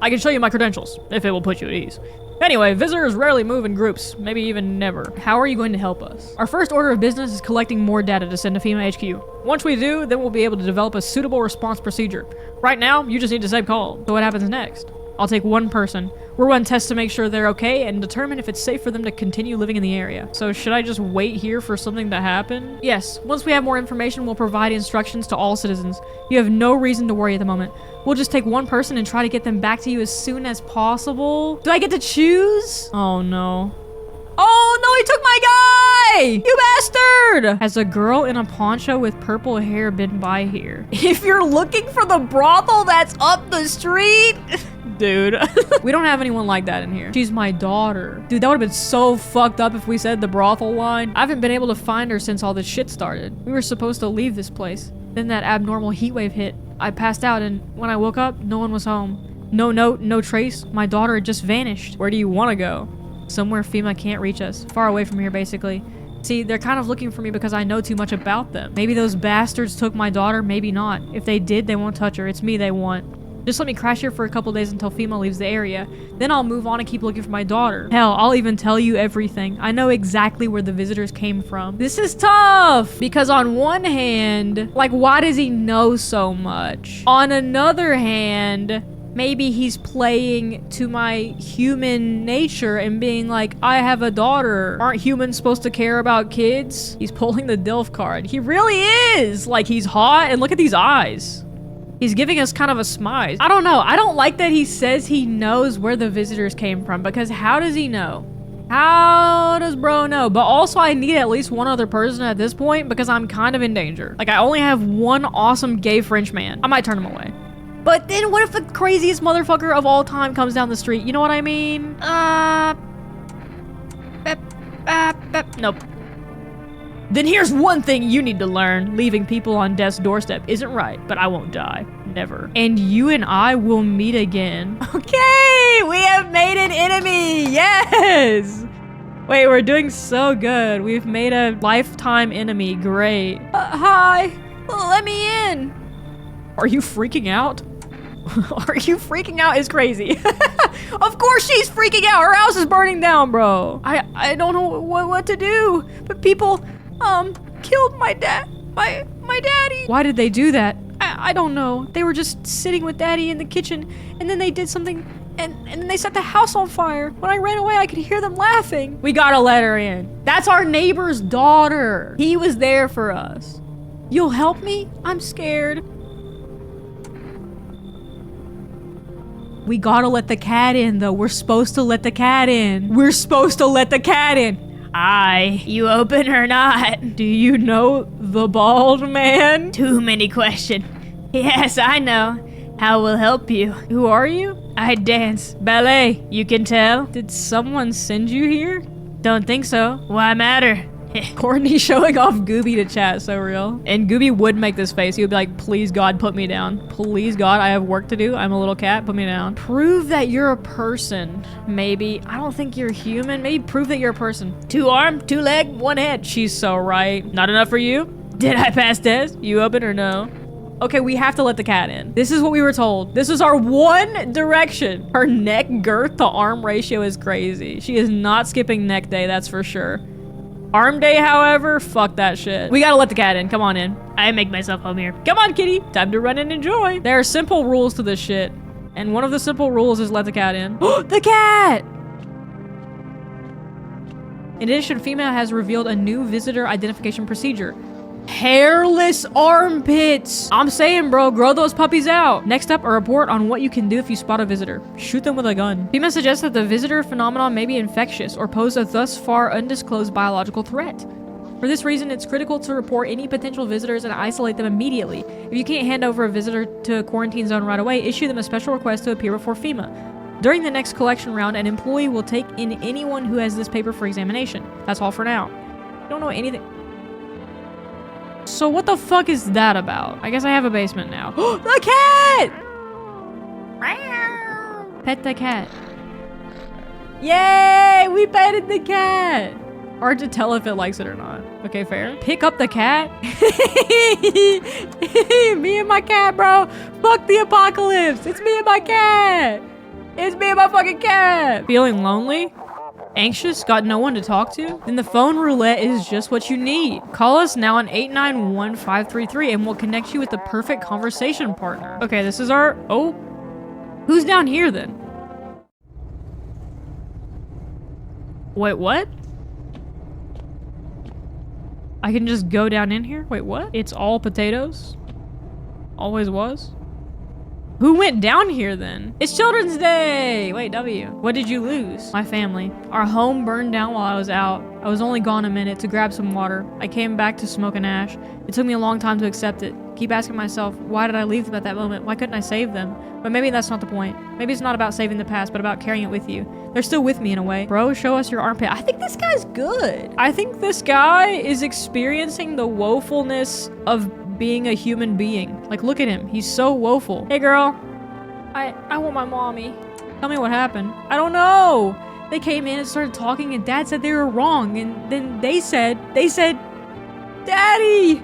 I can show you my credentials, if it will put you at ease. Anyway, visitors rarely move in groups, maybe even never. How are you going to help us? Our first order of business is collecting more data to send to FEMA HQ. Once we do, then we'll be able to develop a suitable response procedure. Right now, you just need to save call. So what happens next? I'll take one person. We'll run tests to make sure they're okay and determine if it's safe for them to continue living in the area. So should I just wait here for something to happen? Yes, once we have more information, we'll provide instructions to all citizens. You have no reason to worry at the moment. We'll just take one person and try to get them back to you as soon as possible. Do I get to choose? Oh no. Oh no, he took my guy! You bastard! Has a girl in a poncho with purple hair been by here? If you're looking for the brothel that's up the street... Dude. We don't have anyone like that in here. She's my daughter. Dude, that would have been so fucked up if we said the brothel line. I haven't been able to find her since all this shit started. We were supposed to leave this place. Then that abnormal heat wave hit. I passed out and when I woke up, no one was home. No note, no trace. My daughter had just vanished. Where do you want to go? Somewhere FEMA can't reach us. Far away from here, basically. See, they're kind of looking for me because I know too much about them. Maybe those bastards took my daughter, maybe not. If they did, they won't touch her. It's me they want. Just let me crash here for a couple days until FEMA leaves the area. Then I'll move on and keep looking for my daughter. Hell, I'll even tell you everything. I know exactly where the visitors came from. This is tough! Because on one hand, like, why does he know so much? On another hand, maybe he's playing to my human nature and being like, I have a daughter. Aren't humans supposed to care about kids? He's pulling the DILF card. He really is! Like, he's hot, and look at these eyes. He's giving us kind of a smile. I don't know. I don't like that he says he knows where the visitors came from, because how does he know? How does bro know? But also I need at least one other person at this point because I'm kind of in danger. Like, I only have one awesome gay French man. I might turn him away. But then what if the craziest motherfucker of all time comes down the street? You know what I mean? Nope. Then here's one thing you need to learn. Leaving people on death's doorstep isn't right, but I won't die. Never. And you and I will meet again. Okay, we have made an enemy. Yes. Wait, we're doing so good. We've made a lifetime enemy. Great. Hi. Let me in. Are you freaking out? Are you freaking out is crazy. Of course she's freaking out. Her house is burning down, bro. I don't know what to do. But people... killed my daddy. Why did they do that? I don't know. They were just sitting with daddy in the kitchen, and then they did something, and then they set the house on fire. When I ran away, I could hear them laughing. We gotta let her in. That's our neighbor's daughter. He was there for us. You'll help me? I'm scared. We gotta let the cat in, though. We're supposed to let the cat in. We're supposed to let the cat in. Aye. You open or not? Do you know the bald man? Too many questions. Yes, I know. How will help you? Who are you? I dance. Ballet. You can tell. Did someone send you here? Don't think so. Why matter? Courtney showing off Gooby to chat, so real. And Gooby would make this face. He would be like, please God, put me down. Please God, I have work to do. I'm a little cat, put me down. Prove that you're a person. Maybe. I don't think you're human. Maybe prove that you're a person. 2 arm, 2 leg, 1 head. She's so right. Not enough for you? Did I pass test? You open or no? Okay, we have to let the cat in. This is what we were told. This is our one direction. Her neck girth to arm ratio is crazy. She is not skipping neck day, that's for sure. Arm day, however, fuck that shit. We gotta let the cat in. Come on in. I make myself home here. Come on, kitty. Time to run and enjoy. There are simple rules to this shit. And one of the simple rules is let the cat in. The cat! In addition, FEMA has revealed a new visitor identification procedure. Hairless armpits. I'm saying, bro, grow those puppies out. Next up, a report on what you can do if you spot a visitor. Shoot them with a gun. FEMA suggests that the visitor phenomenon may be infectious or pose a thus far undisclosed biological threat. For this reason, it's critical to report any potential visitors and isolate them immediately. If you can't hand over a visitor to a quarantine zone right away, issue them a special request to appear before FEMA. During the next collection round, an employee will take in anyone who has this paper for examination. That's all for now. I don't know anything. So what the fuck is that about? I guess I have a basement now. The cat! Pet the cat. Yay! We petted the cat! Hard to tell if it likes it or not. Okay, fair. Pick up the cat? Me and my cat, bro. Fuck the apocalypse. It's me and my cat. It's me and my fucking cat. Feeling lonely? Anxious? Got no one to talk to? Then the phone roulette is just what you need. Call us now on 891-533 and we'll connect you with the perfect conversation partner. Okay, this is our... Oh. Who's down here then? Wait, what? I can just go down in here? Wait, what? It's all potatoes? Always was? Who went down here then? It's Children's Day! Wait, W. What did you lose? My family. Our home burned down while I was out. I was only gone a minute to grab some water. I came back to smoke an ash. It took me a long time to accept it. Keep asking myself, why did I leave them at that moment? Why couldn't I save them? But maybe that's not the point. Maybe it's not about saving the past, but about carrying it with you. They're still with me in a way. Bro, show us your armpit. I think this guy's good. I think this guy is experiencing the woefulness of being a human being. Like, look at him. He's so woeful. Hey, girl. I want my mommy. Tell me what happened. I don't know. They came in and started talking and Dad said they were wrong. And then they said, Daddy!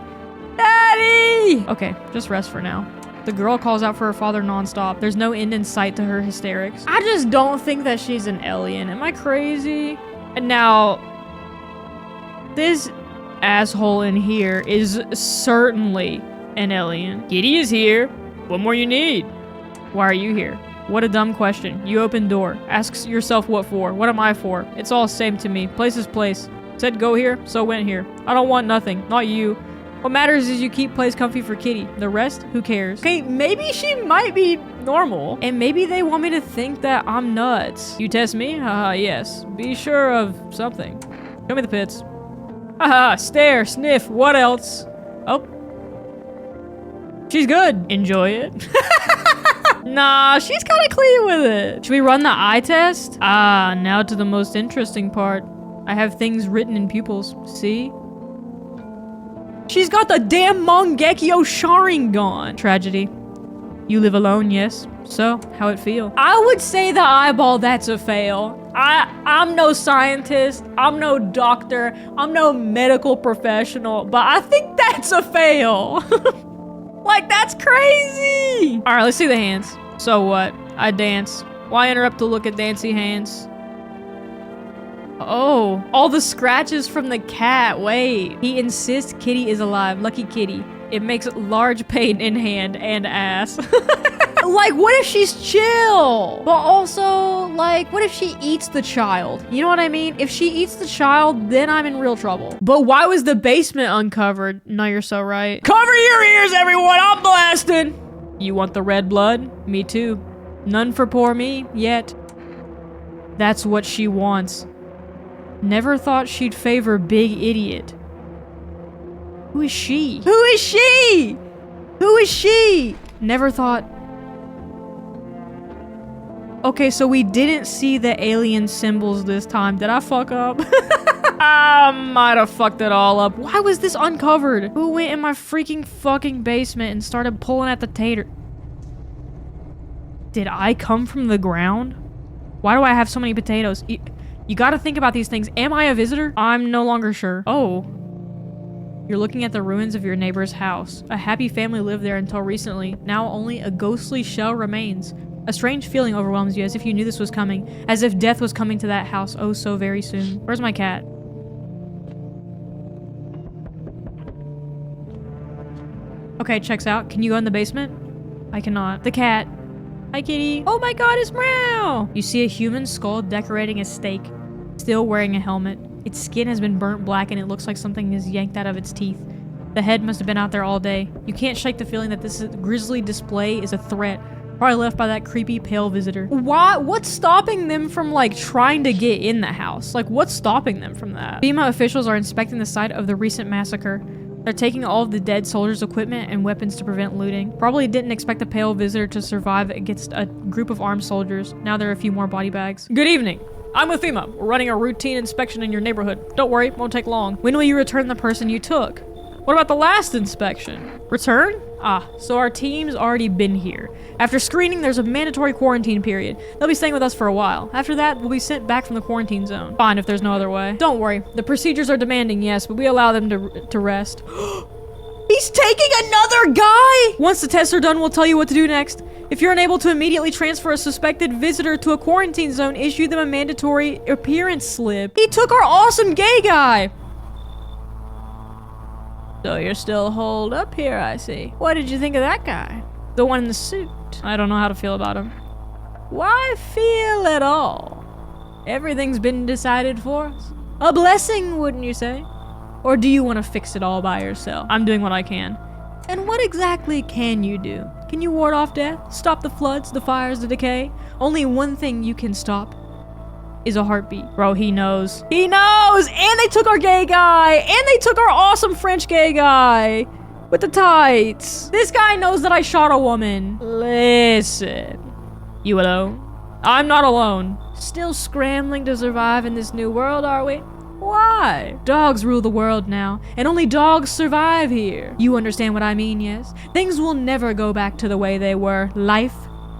Daddy! Okay, just rest for now. The girl calls out for her father nonstop. There's no end in sight to her hysterics. I just don't think that she's an alien. Am I crazy? And now, this asshole in here is certainly an alien. Kitty is here. What more you need? Why are you here? What a dumb question. You open door. Ask yourself what for. What am I for? It's all the same to me. Place is place. Said go here, so went here. I don't want nothing. Not you. What matters is you keep place comfy for Kitty. The rest, who cares? Okay, maybe she might be normal. And maybe they want me to think that I'm nuts. You test me? Haha, yes. Be sure of something. Show me the pits. Haha, stare, sniff, what else? Oh. She's good. Enjoy it. Nah, she's kind of clean with it. Should we run the eye test? Ah, now to the most interesting part. I have things written in pupils. See? She's got the damn Mangekyo Sharingan. Tragedy. You live alone, yes? So, how it feel? I would say the eyeball, that's a fail. I'm no scientist. I'm no doctor. I'm no medical professional. But I think that's a fail. Like, that's crazy. All right, let's see the hands. So what? I dance. Why interrupt to look at dancy hands? Oh, all the scratches from the cat. Wait. He insists Kitty is alive. Lucky Kitty. It makes large pain in hand and ass. Like, what if she's chill? But also, like, what if she eats the child? You know what I mean? If she eats the child, then I'm in real trouble. But why was the basement uncovered? No, you're so right. Cover your ears, everyone! I'm blasting! You want the red blood? Me too. None for poor me, yet. That's what she wants. Never thought she'd favor big idiot. Who is she? Who is she? Who is she? Never thought. Okay, so we didn't see the alien symbols this time. Did I fuck up? I might have fucked it all up. Why was this uncovered? Who went in my freaking fucking basement and started pulling at the tater? Did I come from the ground? Why do I have so many potatoes? You gotta think about these things. Am I a visitor? I'm no longer sure. Oh. You're looking at the ruins of your neighbor's house. A happy family lived there until recently. Now only a ghostly shell remains. A strange feeling overwhelms you, as if you knew this was coming. As if death was coming to that house oh so very soon. Where's my cat? Okay, checks out. Can you go in the basement? I cannot. The cat. Hi, kitty. Oh my god, it's Meow! You see a human skull decorating a stake, still wearing a helmet. Its skin has been burnt black and it looks like something is yanked out of its teeth. The head must have been out there all day. You can't shake the feeling that this grisly display is a threat. Probably left by that creepy pale visitor. Why? What's stopping them from, like, trying to get in the house? Like, what's stopping them from that? FEMA officials are inspecting the site of the recent massacre. They're taking all of the dead soldiers' equipment and weapons to prevent looting. Probably didn't expect the pale visitor to survive against a group of armed soldiers. Now there are a few more body bags. Good evening. I'm with FEMA. We're running a routine inspection in your neighborhood. Don't worry, it won't take long. When will you return the person you took? What about the last inspection? Return? Ah, so our team's already been here. After screening, there's a mandatory quarantine period. They'll be staying with us for a while. After that, we'll be sent back from the quarantine zone. Fine if there's no other way. Don't worry. The procedures are demanding, yes, but we allow them to rest. He's taking another guy! Once the tests are done, we'll tell you what to do next. If you're unable to immediately transfer a suspected visitor to a quarantine zone, issue them a mandatory appearance slip. He took our awesome gay guy! So you're still holed up here, I see. What did you think of that guy? The one in the suit. I don't know how to feel about him. Why feel at all? Everything's been decided for us. A blessing, wouldn't you say? Or do you want to fix it all by yourself? I'm doing what I can. And what exactly can you do? Can you ward off death? Stop the floods, the fires, the decay? Only one thing you can stop is a heartbeat. Bro, he knows. He knows! And they took our gay guy! And they took our awesome French gay guy! With the tights. This guy knows that I shot a woman. Listen. You alone? I'm not alone. Still scrambling to survive in this new world, are we? Why? Dogs rule the world now, and only dogs survive here. You understand what I mean, yes? Things will never go back to the way they were. Life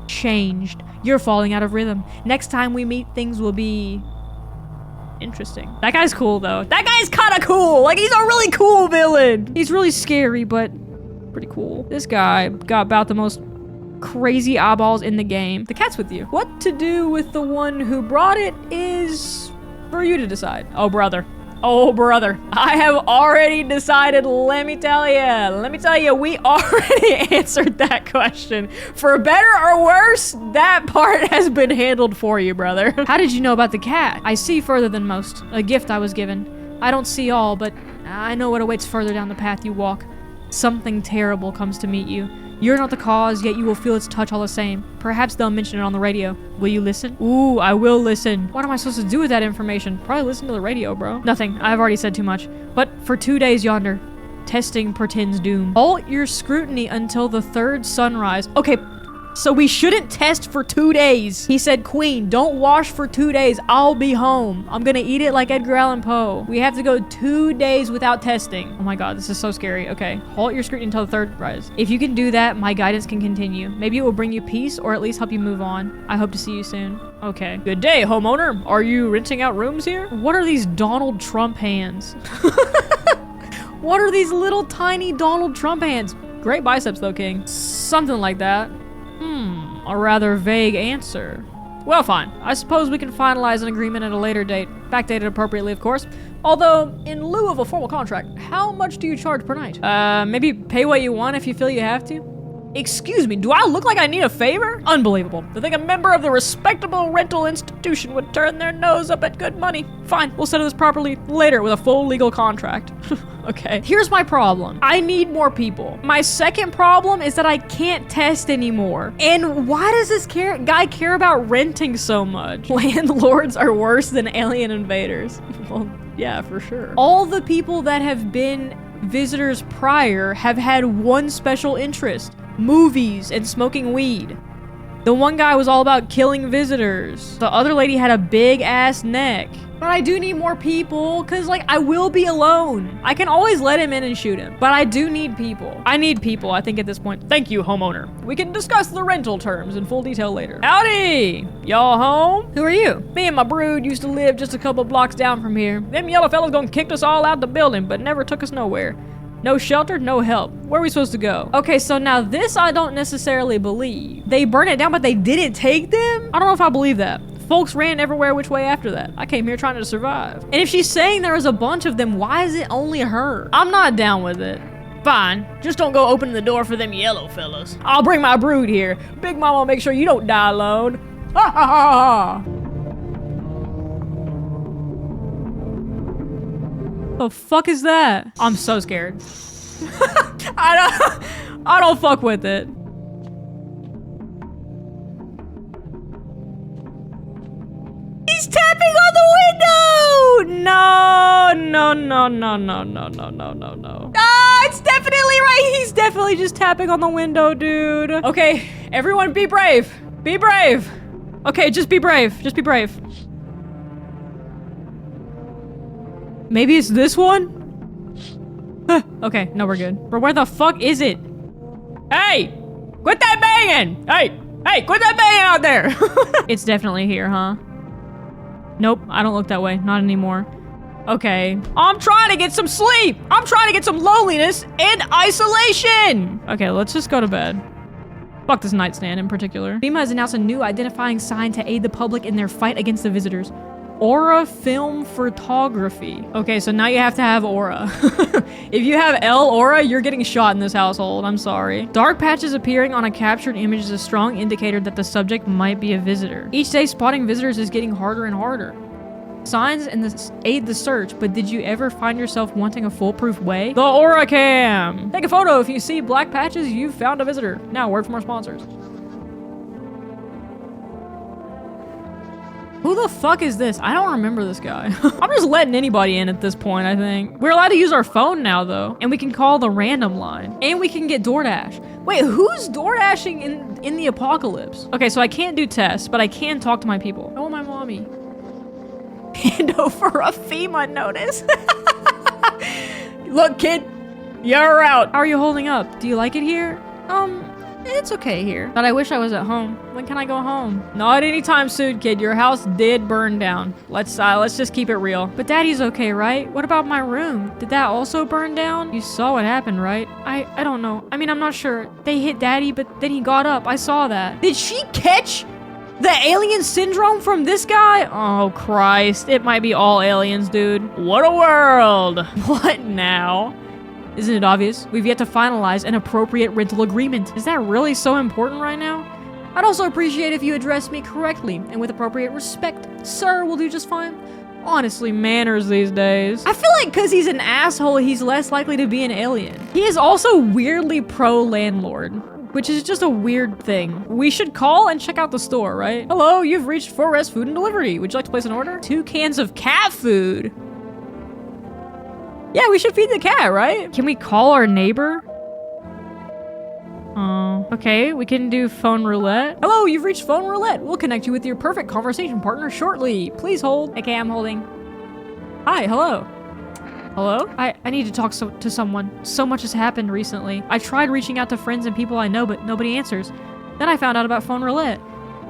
changed. You're falling out of rhythm. Next time we meet, things will be interesting. That guy's cool, though. That guy's kind of cool. Like, he's a really cool villain. He's really scary, but pretty cool. This guy got about the most crazy eyeballs in the game. The cat's with you. What to do with the one who brought it is for you to decide. Oh, brother. Oh, brother. I have already decided, let me tell you, we already answered that question. For better or worse, that part has been handled for you, brother. How did you know about the cat? I see further than most. A gift I was given. I don't see all, but I know what awaits further down the path you walk. Something terrible comes to meet you. You're not the cause, yet you will feel its touch all the same. Perhaps they'll mention it on the radio. Will you listen? Ooh, I will listen. What am I supposed to do with that information? Probably listen to the radio, bro. Nothing. I've already said too much. But for 2 days yonder, testing portends doom. Halt your scrutiny until the third sunrise. Okay, so we shouldn't test for 2 days. He said, Queen, don't wash for 2 days. I'll be home. I'm gonna eat it like Edgar Allan Poe. We have to go 2 days without testing. Oh my god, this is so scary. Okay, halt your scrutiny until the third rise. If you can do that, my guidance can continue. Maybe it will bring you peace or at least help you move on. I hope to see you soon. Okay. Good day, homeowner. Are you renting out rooms here? What are these Donald Trump hands? What are these little tiny Donald Trump hands? Great biceps though, King. Something like that. A rather vague answer. Well, fine. I suppose we can finalize an agreement at a later date. Backdated appropriately, of course. Although, in lieu of a formal contract, how much do you charge per night? Maybe pay what you want if you feel you have to? Excuse me, do I look like I need a favor? Unbelievable. To think a member of the respectable rental institution would turn their nose up at good money. Fine, we'll settle this properly later with a full legal contract. Okay. Here's my problem. I need more people. My second problem is that I can't test anymore. And why does this guy care about renting so much? Landlords are worse than alien invaders. Well, yeah, for sure. All the people that have been visitors prior have had one special interest: movies and smoking weed. The one guy was all about killing visitors. The other lady had a big ass neck. But I do need more people, cause like I will be alone. I can always let him in and shoot him, but I do need people. I need people, I think, at this point. Thank you, homeowner. We can discuss the rental terms in full detail later. Howdy! Y'all home? Who are you? Me and my brood used to live just a couple blocks down from here. Them yellow fellas gonna kicked us all out the building, but never took us nowhere. No shelter, no help. Where are we supposed to go? Okay, so now this I don't necessarily believe. They burned it down, but they didn't take them? I don't know if I believe that. Folks ran everywhere which way after that. I came here trying to survive. And if she's saying there was a bunch of them, why is it only her? I'm not down with it. Fine, just don't go open the door for them yellow fellas. I'll bring my brood here. Big Mama will make sure you don't die alone. Ha ha ha ha! The fuck is that? I'm so scared. I don't fuck with it. He's tapping on the window! No, no, no, no, no, no, no, no, no, no. Ah, it's definitely right. He's definitely just tapping on the window, dude. Okay, everyone be brave. Be brave. Okay, just be brave. Just be brave. Maybe it's this one? Okay, no, we're good. But where the fuck is it? Hey! Quit that banging! Hey, quit that banging out there! It's definitely here, huh? Nope, I don't look that way. Not anymore. Okay. I'm trying to get some sleep! I'm trying to get some loneliness and isolation! Okay, let's just go to bed. Fuck this nightstand in particular. FEMA has announced a new identifying sign to aid the public in their fight against the visitors. Aura Film Photography. Okay, so now you have to have aura. If you have L aura, you're getting shot in this household. I'm sorry. Dark patches appearing on a captured image is a strong indicator that the subject might be a visitor. Each day, spotting visitors is getting harder and harder. Signs aid the search, but did you ever find yourself wanting a foolproof way? The Aura Cam! Take a photo if you see black patches, you've found a visitor. Now, word from our sponsors. Who the fuck is this? I don't remember this guy. I'm just letting anybody in at this point, I think. We're allowed to use our phone now, though. And we can call the random line. And we can get DoorDash. Wait, who's DoorDashing in the apocalypse? Okay, so I can't do tests, but I can talk to my people. Oh, my mommy. Hand over a FEMA notice. Look, kid. You're out. How are you holding up? Do you like it here? It's okay here. But I wish I was at home. When can I go home? Not anytime soon, kid. Your house did burn down. Let's just keep it real. But Daddy's okay, right? What about my room? Did that also burn down? You saw what happened, right? I don't know. I mean, I'm not sure. They hit Daddy, but then he got up. I saw that. Did she catch the alien syndrome from this guy? Oh, Christ. It might be all aliens, dude. What a world. What now? Isn't it obvious? We've yet to finalize an appropriate rental agreement. Is that really so important right now? I'd also appreciate if you address me correctly and with appropriate respect. Sir will do just fine. Honestly, manners these days. I feel like because he's an asshole, he's less likely to be an alien. He is also weirdly pro-landlord, which is just a weird thing. We should call and check out the store, right? Hello, you've reached Forest Food and Delivery. Would you like to place an order? 2 cans of cat food. Yeah, we should feed the cat, right? Can we call our neighbor? Oh, okay, we can do phone roulette. Hello, you've reached phone roulette. We'll connect you with your perfect conversation partner shortly. Please hold. Okay, I'm holding. Hi, hello. Hello? I need to talk to someone. So much has happened recently. I tried reaching out to friends and people I know, but nobody answers. Then I found out about phone roulette.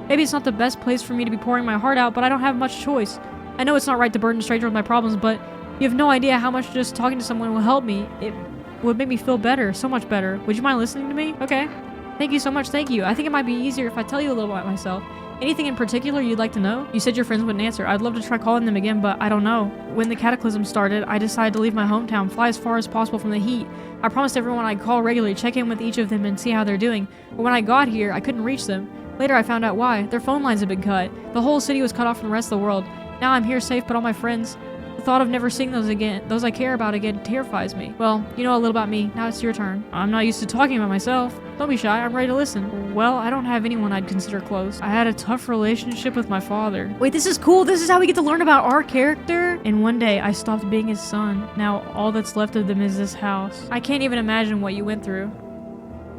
Maybe it's not the best place for me to be pouring my heart out, but I don't have much choice. I know it's not right to burden a stranger with my problems, but you have no idea how much just talking to someone will help me. It would make me feel better, so much better. Would you mind listening to me? Okay. Thank you so much, thank you. I think it might be easier if I tell you a little about myself. Anything in particular you'd like to know? You said your friends wouldn't answer. I'd love to try calling them again, but I don't know. When the cataclysm started, I decided to leave my hometown, fly as far as possible from the heat. I promised everyone I'd call regularly, check in with each of them and see how they're doing. But when I got here, I couldn't reach them. Later, I found out why. Their phone lines had been cut. The whole city was cut off from the rest of the world. Now I'm here safe, but all my friends... The thought of never seeing those I care about again, terrifies me. Well, you know a little about me. Now it's your turn. I'm not used to talking about myself. Don't be shy. I'm ready to listen. Well, I don't have anyone I'd consider close. I had a tough relationship with my father. Wait, this is cool. This is how we get to learn about our character. And one day, I stopped being his son. Now, all that's left of them is this house. I can't even imagine what you went through.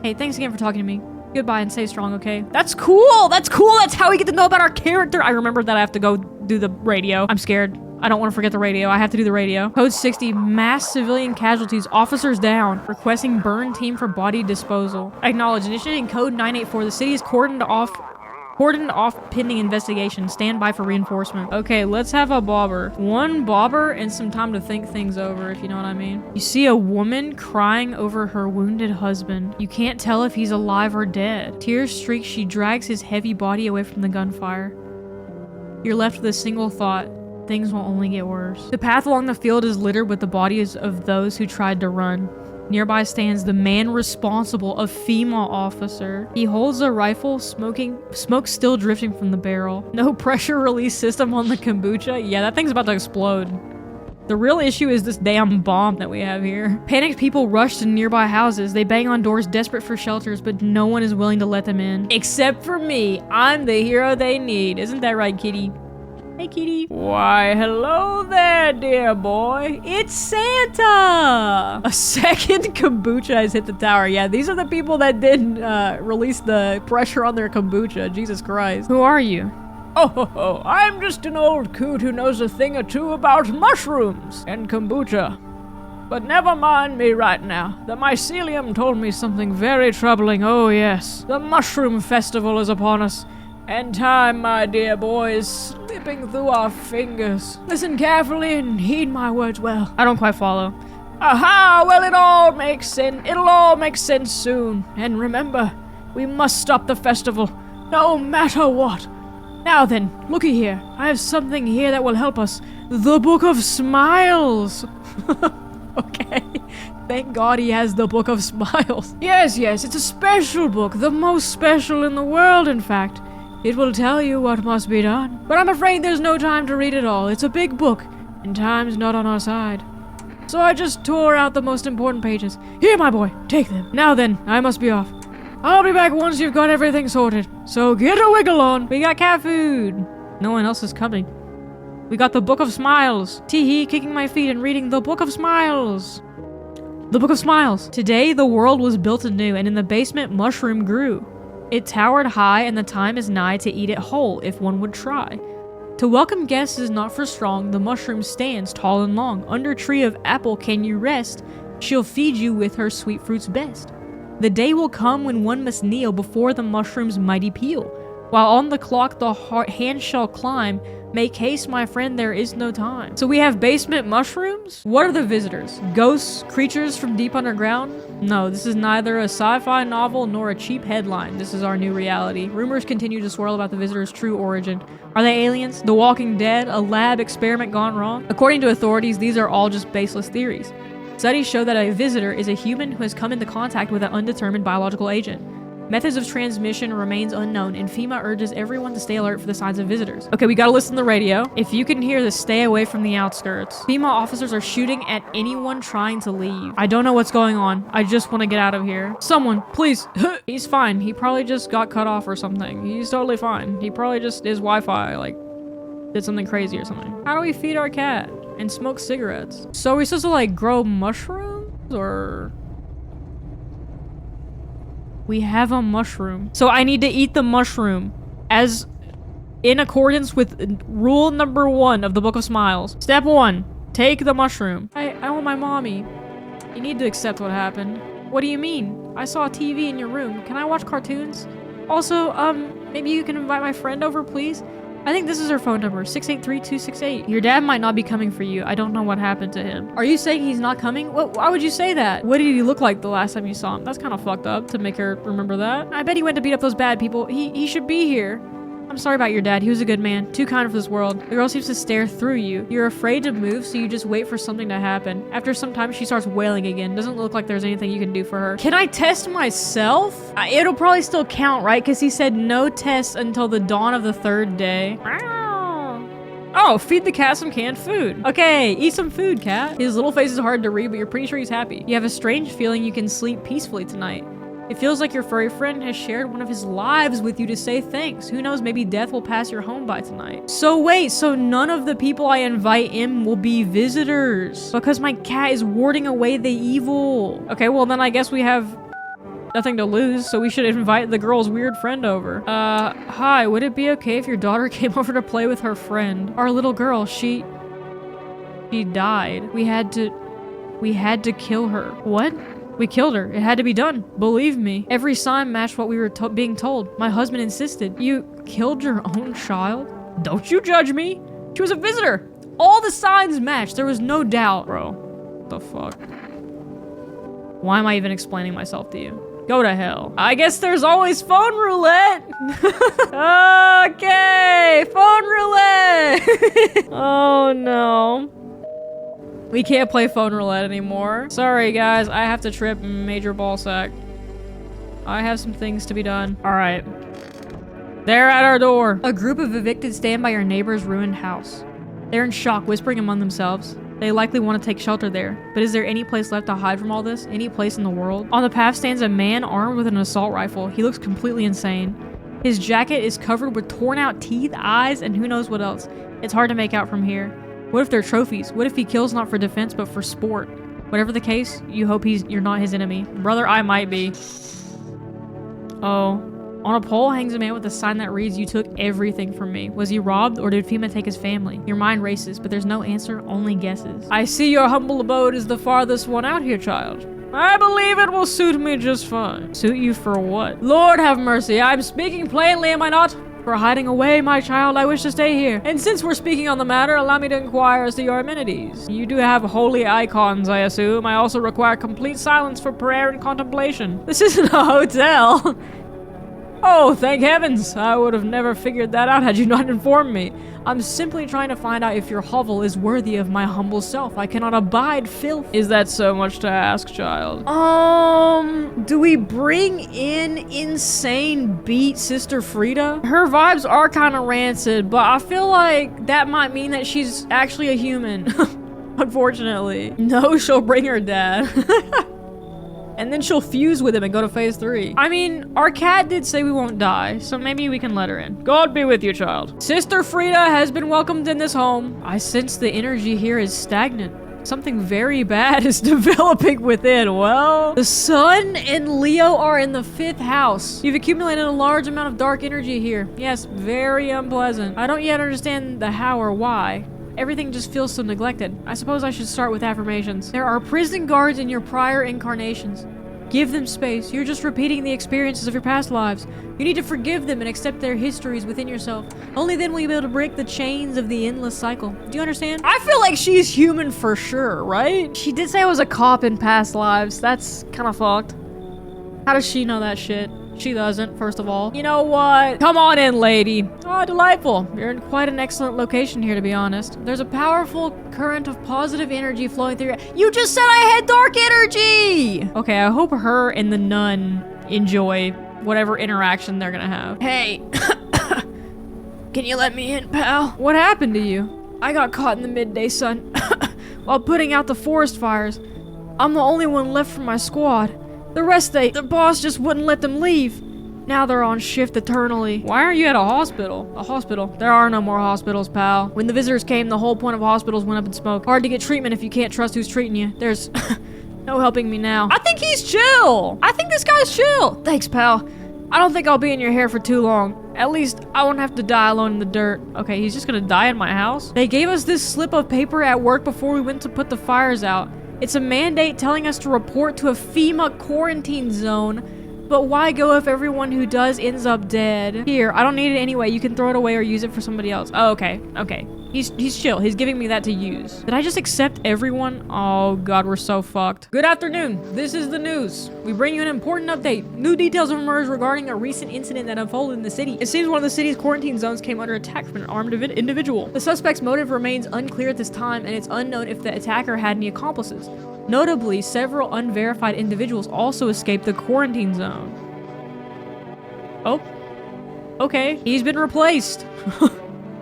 Hey, thanks again for talking to me. Goodbye and stay strong, okay? That's cool! That's cool! That's how we get to know about our character! I remember that I have to go do the radio. I'm scared. I don't want to forget the radio. I have to do the radio. Code 60, mass civilian casualties, officers down. Requesting burn team for body disposal. Acknowledge, initiating code 984. The city is cordoned off pending investigation. Stand by for reinforcement. Okay, let's have a bobber. One bobber and some time to think things over, if you know what I mean. You see a woman crying over her wounded husband. You can't tell if he's alive or dead. Tears streak, she drags his heavy body away from the gunfire. You're left with a single thought. Things will only get worse. The path along the field is littered with the bodies of those who tried to run. Nearby stands the man responsible, a female officer. He holds a rifle, smoke still drifting from the barrel. No pressure release system on the kombucha. Yeah, that thing's about to explode. The real issue is this damn bomb that we have here. Panicked people rush to nearby houses. They bang on doors desperate for shelters, but no one is willing to let them in. Except for me. I'm the hero they need. Isn't that right, kitty? Hey, kitty. Why, hello there, dear boy. It's Santa! A second kombucha has hit the tower. Yeah, these are the people that didn't release the pressure on their kombucha. Jesus Christ. Who are you? Oh, I'm just an old coot who knows a thing or two about mushrooms and kombucha. But never mind me right now. The mycelium told me something very troubling. Oh, yes. The mushroom festival is upon us. And time, my dear boy, is slipping through our fingers. Listen carefully and heed my words well. I don't quite follow. Aha! Well, it'll all make sense soon. And remember, we must stop the festival, no matter what. Now then, looky here. I have something here that will help us. The Book of Smiles. Okay. Thank God he has the Book of Smiles. Yes, it's a special book. The most special in the world, in fact. It will tell you what must be done. But I'm afraid there's no time to read it all. It's a big book, and time's not on our side. So I just tore out the most important pages. Here, my boy, take them. Now then, I must be off. I'll be back once you've got everything sorted. So get a wiggle on. We got cat food. No one else is coming. We got the Book of Smiles. Tee-hee, kicking my feet and reading the Book of Smiles. The Book of Smiles. Today, the world was built anew, and in the basement, mushroom grew. It towered high, and the time is nigh to eat it whole, if one would try. To welcome guests is not for strong, the mushroom stands tall and long. Under tree of apple can you rest, she'll feed you with her sweet fruits best. The day will come when one must kneel before the mushroom's mighty peel. While on the clock the hand shall climb, make haste, my friend, there is no time. So we have basement mushrooms? What are the visitors? Ghosts? Creatures from deep underground? No, this is neither a sci-fi novel nor a cheap headline. This is our new reality. Rumors continue to swirl about the visitors' true origin. Are they aliens? The Walking Dead? A lab experiment gone wrong? According to authorities, these are all just baseless theories. Studies show that a visitor is a human who has come into contact with an undetermined biological agent. Methods of transmission remains unknown, and FEMA urges everyone to stay alert for the signs of visitors. Okay, we gotta listen to the radio. If you can hear this, stay away from the outskirts. FEMA officers are shooting at anyone trying to leave. I don't know what's going on. I just want to get out of here. Someone, please. He's fine. He probably just got cut off or something. He's totally fine. He probably just, his Wi-Fi, did something crazy or something. How do we feed our cat? And smoke cigarettes? So are we supposed to, grow mushrooms? Or... We have a mushroom. So I need to eat the mushroom as in accordance with rule number 1 of the Book of Smiles. Step 1, take the mushroom. I want my mommy. You need to accept what happened. What do you mean? I saw a TV in your room. Can I watch cartoons? Also, maybe you can invite my friend over, please? I think this is her phone number, 683-268. Your dad might not be coming for you. I don't know what happened to him. Are you saying he's not coming? Why would you say that? What did he look like the last time you saw him? That's kind of fucked up to make her remember that. I bet he went to beat up those bad people. He should be here. I'm sorry about your dad. He was a good man. Too kind for this world. The girl seems to stare through you. You're afraid to move, so you just wait for something to happen. After some time, she starts wailing again. Doesn't look like there's anything you can do for her. Can I test myself? It'll probably still count, right? Because he said no tests until the dawn of the third day. Oh, feed the cat some canned food. Okay, eat some food, cat. His little face is hard to read, but you're pretty sure he's happy. You have a strange feeling you can sleep peacefully tonight. It feels like your furry friend has shared one of his lives with you to say thanks. Who knows, maybe death will pass your home by tonight. So wait, so none of the people I invite in will be visitors because my cat is warding away the evil. Okay, well then I guess we have nothing to lose, so we should invite the girl's weird friend over. Hi, would it be okay if your daughter came over to play with her friend? Our little girl, she died. We had to kill her. What? We killed her. It had to be done. Believe me. Every sign matched what we were being told. My husband insisted. You killed your own child? Don't you judge me. She was a visitor. All the signs matched. There was no doubt. Bro, what the fuck? Why am I even explaining myself to you? Go to hell. I guess there's always phone roulette. Okay, phone roulette. Oh no. We can't play phone roulette anymore. Sorry guys, I have to trip Major Ballsack. I have some things to be done. All right. They're at our door. A group of evicted stand by your neighbor's ruined house. They're in shock, whispering among themselves. They likely want to take shelter there. But is there any place left to hide from all this? Any place in the world? On the path stands a man armed with an assault rifle. He looks completely insane. His jacket is covered with torn out teeth, eyes, and who knows what else. It's hard to make out from here. What if they're trophies? What if he kills not for defense, but for sport? Whatever the case, you hope you're not his enemy. Brother, I might be. Oh. On a pole hangs a man with a sign that reads, "You took everything from me." Was he robbed, or did FEMA take his family? Your mind races, but there's no answer, only guesses. I see your humble abode is the farthest one out here, child. I believe it will suit me just fine. Suit you for what? Lord have mercy, I'm speaking plainly, am I not? For hiding away, my child, I wish to stay here. And since we're speaking on the matter, allow me to inquire as to your amenities. You do have holy icons, I assume. I also require complete silence for prayer and contemplation. This isn't a hotel. Oh, thank heavens. I would have never figured that out had you not informed me. I'm simply trying to find out if your hovel is worthy of my humble self. I cannot abide filth. Is that so much to ask, child? Do we bring in insane beat Sister Frida? Her vibes are kind of rancid, but I feel like that might mean that she's actually a human. Unfortunately. No, she'll bring her dad. And then she'll fuse with him and go to phase 3. I mean, our cat did say we won't die, so maybe we can let her in. God be with you, child. Sister Frida has been welcomed in this home. I sense the energy here is stagnant. Something very bad is developing within. Well, the sun and Leo are in the 5th house. You've accumulated a large amount of dark energy here. Yes, very unpleasant. I don't yet understand the how or why. Everything just feels so neglected. I suppose I should start with affirmations. There are prison guards in your prior incarnations. Give them space. You're just repeating the experiences of your past lives. You need to forgive them and accept their histories within yourself. Only then will you be able to break the chains of the endless cycle. Do you understand? I feel like she's human for sure, right? She did say I was a cop in past lives. That's kind of fucked. How does she know that shit? She doesn't, first of all. You know what? Come on in, lady. Oh, delightful. You're in quite an excellent location here, to be honest. There's a powerful current of positive energy flowing through. You just said I had dark energy! Okay, I hope her and the nun enjoy whatever interaction they're gonna have. Hey. Can you let me in, pal? What happened to you? I got caught in the midday sun while putting out the forest fires. I'm the only one left from my squad. The rest, the boss just wouldn't let them leave. Now they're on shift eternally. Why aren't you at a hospital? A hospital? There are no more hospitals, pal. When the visitors came, the whole point of hospitals went up in smoke. Hard to get treatment if you can't trust who's treating you. There's no helping me now. I think he's chill. I think this guy's chill. Thanks, pal. I don't think I'll be in your hair for too long. At least I won't have to die alone in the dirt. Okay, he's just gonna die in my house? They gave us this slip of paper at work before we went to put the fires out. It's a mandate telling us to report to a FEMA quarantine zone. But why go if everyone who does ends up dead? Here, I don't need it anyway. You can throw it away or use it for somebody else. Oh, okay. Okay. He's chill. He's giving me that to use. Did I just accept everyone? Oh god, we're so fucked. Good afternoon. This is the news. We bring you an important update. New details have emerged regarding a recent incident that unfolded in the city. It seems one of the city's quarantine zones came under attack from an armed individual. The suspect's motive remains unclear at this time, and it's unknown if the attacker had any accomplices. Notably, several unverified individuals also escaped the quarantine zone. Oh. Okay. He's been replaced.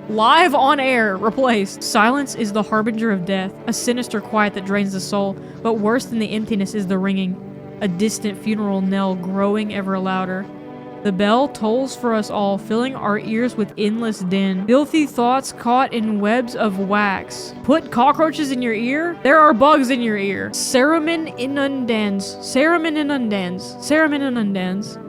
Live on air, replaced. Silence is the harbinger of death, a sinister quiet that drains the soul, but worse than the emptiness is the ringing, a distant funeral knell growing ever louder. The bell tolls for us all, filling our ears with endless din. Filthy thoughts caught in webs of wax. Put cockroaches in your ear? There are bugs in your ear. Cerumen inundans. Cerumen inundans. Cerumen inundans.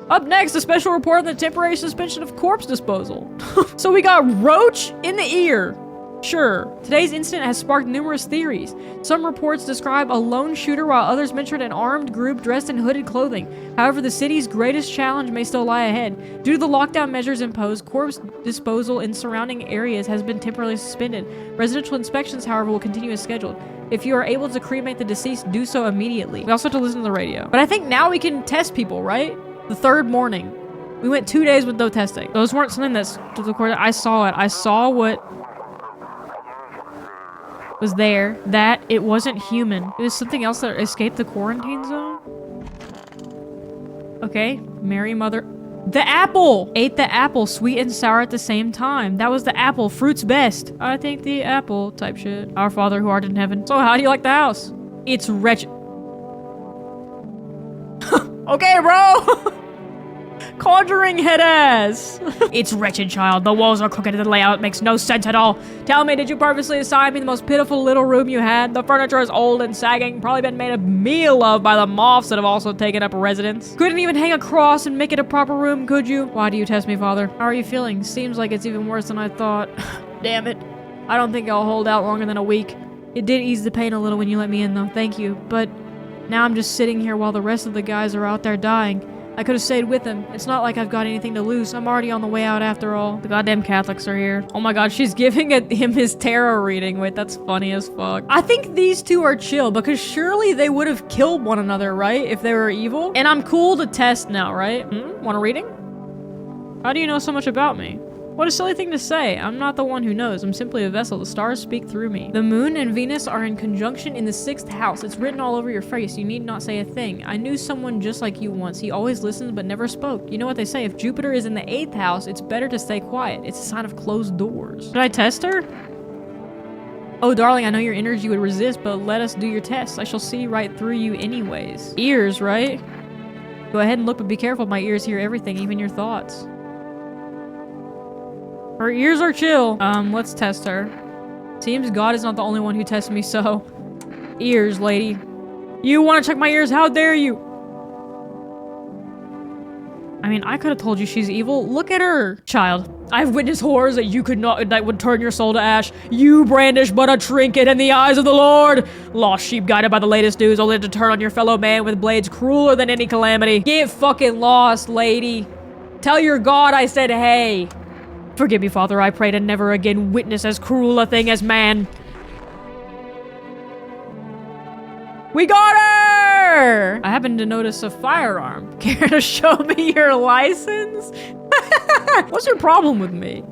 Up next, a special report on the temporary suspension of corpse disposal. So we got roach in the ear. Sure. Today's incident has sparked numerous theories. Some reports describe a lone shooter while others mention an armed group dressed in hooded clothing. However, the city's greatest challenge may still lie ahead. Due to the lockdown measures imposed, corpse disposal in surrounding areas has been temporarily suspended. Residential inspections, however, will continue as scheduled. If you are able to cremate the deceased, do so immediately. We also have to listen to the radio. But I think now we can test people, right? The third morning. We went 2 days with no testing. Those weren't something that's recorded. I saw it. I saw what was there. That it wasn't human. It was something else that escaped the quarantine zone. Okay. Mary Mother. The apple! Ate the apple, sweet and sour at the same time. That was the apple. Fruit's best. I think the apple type shit. Our Father who art in heaven. So how do you like the house? It's wretched. Okay, bro! Conjuring head ass. It's wretched, child. The walls are crooked and the layout makes no sense at all. Tell me, did you purposely assign me the most pitiful little room you had? The furniture is old and sagging, probably been made a meal of by the moths that have also taken up residence. Couldn't even hang a cross and make it a proper room, could you? Why do you test me, Father? How are you feeling? Seems like it's even worse than I thought. Damn it. I don't think I'll hold out longer than a week. It did ease the pain a little when you let me in, though. Thank you. But now I'm just sitting here while the rest of the guys are out there dying. I could have stayed with him. It's not like I've got anything to lose. I'm already on the way out after all. The goddamn Catholics are here. Oh my god, she's giving him his tarot reading. Wait, that's funny as fuck. I think these two are chill because surely they would have killed one another, right? If they were evil. And I'm cool to test now, right? Want a reading? How do you know so much about me? What a silly thing to say. I'm not the one who knows. I'm simply a vessel. The stars speak through me. The moon and Venus are in conjunction in the 6th house. It's written all over your face. You need not say a thing. I knew someone just like you once. He always listened but never spoke. You know what they say, if Jupiter is in the 8th house, it's better to stay quiet. It's a sign of closed doors. Did I test her? Oh, darling, I know your energy would resist, but let us do your test. I shall see right through you anyways. Ears, right? Go ahead and look, but be careful. My ears hear everything, even your thoughts. Her ears are chill. Let's test her. Seems God is not the only one who tests me, so. Ears, lady. You want to check my ears? How dare you? I mean, I could have told you she's evil. Look at her. Child, I've witnessed horrors that would turn your soul to ash. You brandish but a trinket in the eyes of the Lord. Lost sheep guided by the latest news, only to turn on your fellow man with blades crueler than any calamity. Get fucking lost, lady. Tell your God I said hey. Forgive me, Father, I pray to never again witness as cruel a thing as man. We got her! I happen to notice a firearm. Care to show me your license? What's your problem with me?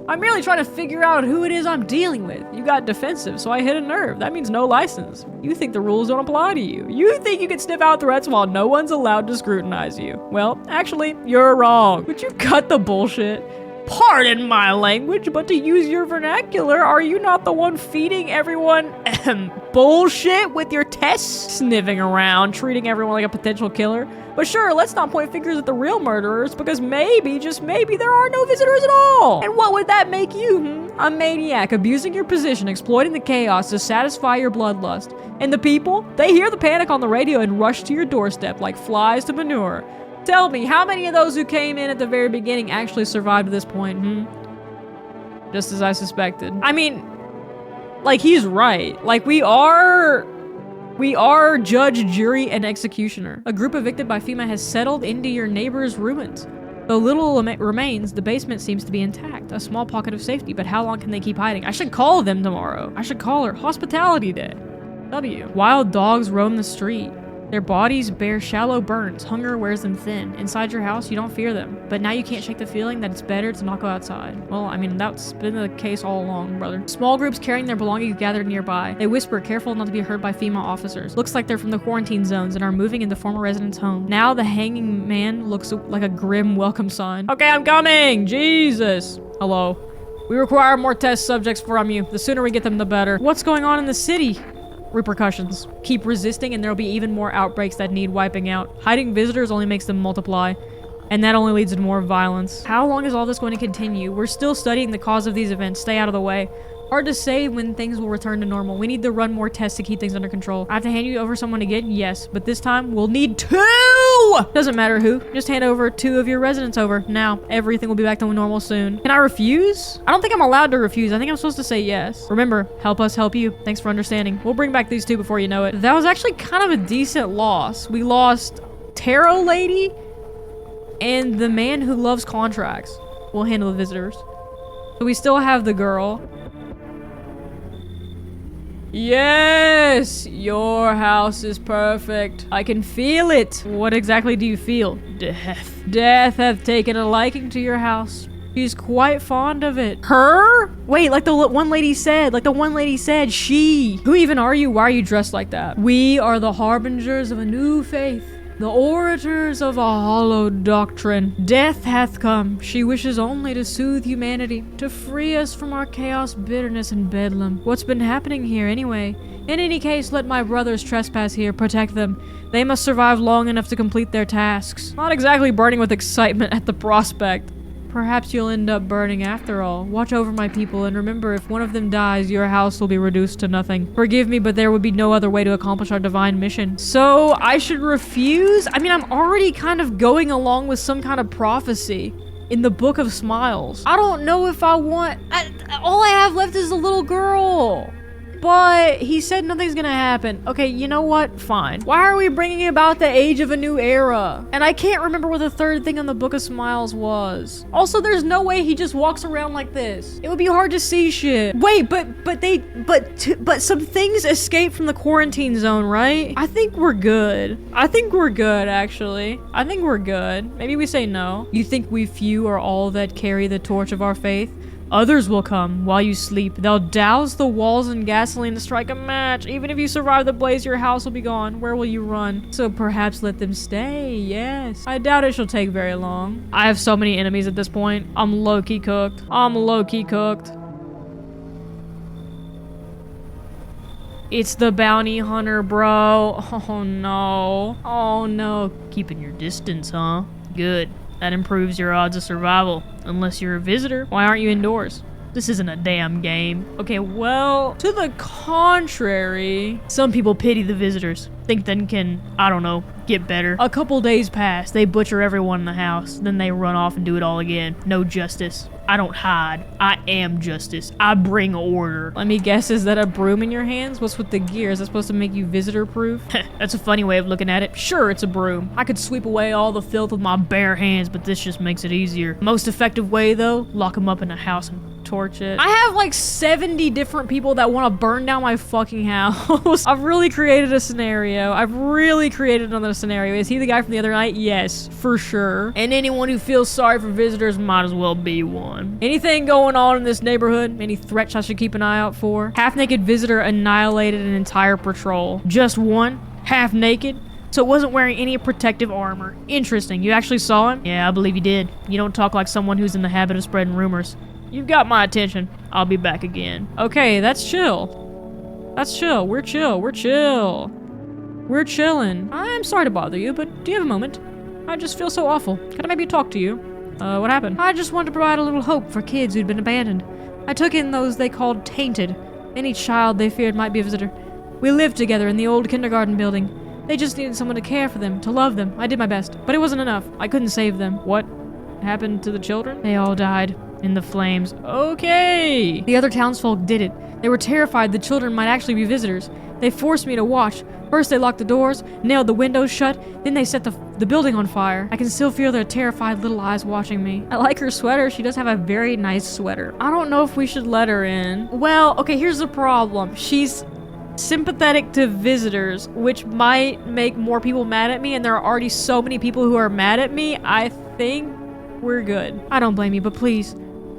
I'm merely trying to figure out who it is I'm dealing with. You got defensive, so I hit a nerve. That means no license. You think the rules don't apply to you. You think you can sniff out threats while no one's allowed to scrutinize you. Well, actually, you're wrong. Would you cut the bullshit? Pardon my language, but to use your vernacular, are you not the one feeding everyone bullshit with your tests? Sniffing around, treating everyone like a potential killer. But sure, let's not point fingers at the real murderers, because maybe, just maybe, there are no visitors at all. And what would that make you, A maniac, abusing your position, exploiting the chaos to satisfy your bloodlust. And the people, they hear the panic on the radio and rush to your doorstep like flies to manure. Tell me, how many of those who came in at the very beginning actually survived to this point, Just as I suspected. I mean, like, he's right. Like, we are judge, jury, and executioner. A group evicted by FEMA has settled into your neighbor's ruins. Though little remains, the basement seems to be intact, a small pocket of safety, but how long can they keep hiding? I should call them tomorrow. I should call her. Hospitality Day. W. Wild dogs roam the street. Their bodies bear shallow burns. Hunger wears them thin. Inside your house, you don't fear them. But now you can't shake the feeling that it's better to not go outside. Well, I mean, that's been the case all along, brother. Small groups carrying their belongings gathered nearby. They whisper, careful not to be heard by female officers. Looks like they're from the quarantine zones and are moving into former residents' home. Now the hanging man looks like a grim welcome sign. Okay, I'm coming! Jesus! Hello. We require more test subjects from you. The sooner we get them, the better. What's going on in the city? Repercussions. Keep resisting and there'll be even more outbreaks that need wiping out. Hiding visitors only makes them multiply, and that only leads to more violence. How long is all this going to continue? We're still studying the cause of these events. Stay out of the way. Hard to say when things will return to normal. We need to run more tests to keep things under control. I have to hand you over someone again? Yes, but this time we'll need 2! Doesn't matter who. Just hand over 2 of your residents over. Now, everything will be back to normal soon. Can I refuse? I don't think I'm allowed to refuse. I think I'm supposed to say yes. Remember, help us help you. Thanks for understanding. We'll bring back these 2 before you know it. That was actually kind of a decent loss. We lost Tarot Lady and the man who loves contracts. We'll handle the visitors. So we still have the girl. Yes! Your house is perfect. I can feel it. What exactly do you feel? Death. Death hath taken a liking to your house. She's quite fond of it. Her? Wait, like the one lady said, she. Who even are you? Why are you dressed like that? We are the harbingers of a new faith. The orators of a hollow doctrine. Death hath come. She wishes only to soothe humanity, to free us from our chaos, bitterness, and bedlam. What's been happening here anyway? In any case, let my brothers trespass here. Protect them. They must survive long enough to complete their tasks. Not exactly burning with excitement at the prospect. Perhaps you'll end up burning after all. Watch over my people, and remember, if one of them dies, your house will be reduced to nothing. Forgive me, but there would be no other way to accomplish our divine mission. So, I should refuse? I mean, I'm already kind of going along with some kind of prophecy in the Book of Smiles. I don't know if I want... all I have left is a little girl. But he said nothing's gonna happen. Okay, you know what? Fine. Why are we bringing about the age of a new era? And I can't remember what the third thing on the Book of Smiles was. Also, there's no way he just walks around like this. It would be hard to see shit. Wait, but some things escape from the quarantine zone, right? I think we're good. I think we're good, actually. I think we're good. Maybe we say no. You think we few are all that carry the torch of our faith? Others will come while you sleep. They'll douse the walls in gasoline to strike a match. Even if you survive the blaze, your house will be gone. Where will you run? So perhaps let them stay, yes. I doubt it shall take very long. I have so many enemies at this point. I'm low-key cooked. I'm low-key cooked. It's the bounty hunter, bro. Oh no. Oh no. Keeping your distance, huh? Good. That improves your odds of survival. Unless you're a visitor. Why aren't you indoors? This isn't a damn game. Okay, well, to the contrary, some people pity the visitors. Think they can, I don't know, get better. A couple days pass, they butcher everyone in the house, then they run off and do it all again. No justice. I don't hide. I am justice. I bring order. Let me guess, is that a broom in your hands? What's with the gear? Is that supposed to make you visitor-proof? That's a funny way of looking at it. Sure, it's a broom. I could sweep away all the filth with my bare hands, but this just makes it easier. Most effective way, though, lock them up in a house and torch it. I have like 70 different people that want to burn down my fucking house. I've really created a scenario. I've really created another scenario. Is he the guy from the other night? Yes, for sure. And anyone who feels sorry for visitors might as well be one. Anything going on in this neighborhood? Any threats I should keep an eye out for? Half-naked visitor annihilated an entire patrol. Just one? Half-naked? So it wasn't wearing any protective armor. Interesting. You actually saw him? Yeah, I believe you did. You don't talk like someone who's in the habit of spreading rumors. You've got my attention. I'll be back again. Okay, that's chill. That's chill. We're chill. We're chill. We're chilling. I'm sorry to bother you, but do you have a moment? I just feel so awful. Can I maybe talk to you? What happened? I just wanted to provide a little hope for kids who'd been abandoned. I took in those they called tainted. Any child they feared might be a visitor. We lived together in the old kindergarten building. They just needed someone to care for them, to love them. I did my best, but it wasn't enough. I couldn't save them. What happened to the children? They all died. in the flames. Okay. The other townsfolk did it. They were terrified the children might actually be visitors. They forced me to watch. First they locked the doors, nailed the windows shut, then they set the building on fire. I can still feel their terrified little eyes watching me. I like her sweater. She does have a very nice sweater. I don't know if we should let her in. Well, okay, here's the problem. She's sympathetic to visitors, which might make more people mad at me, and there are already so many people who are mad at me. I think we're good. I don't blame you, but please,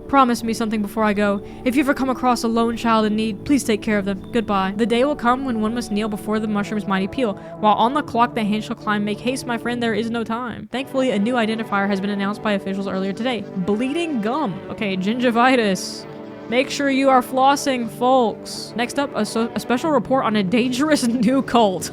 promise me something before I go. If you ever come across a lone child in need, please take care of them. Goodbye. The day will come when one must kneel before the mushroom's mighty peel. While on the clock the hand shall climb. Make haste, my friend, there is no time. Thankfully, a new identifier has been announced by officials earlier today. Bleeding gum. Okay, gingivitis. Make sure you are flossing, folks. Next up, a special report on a dangerous new cult.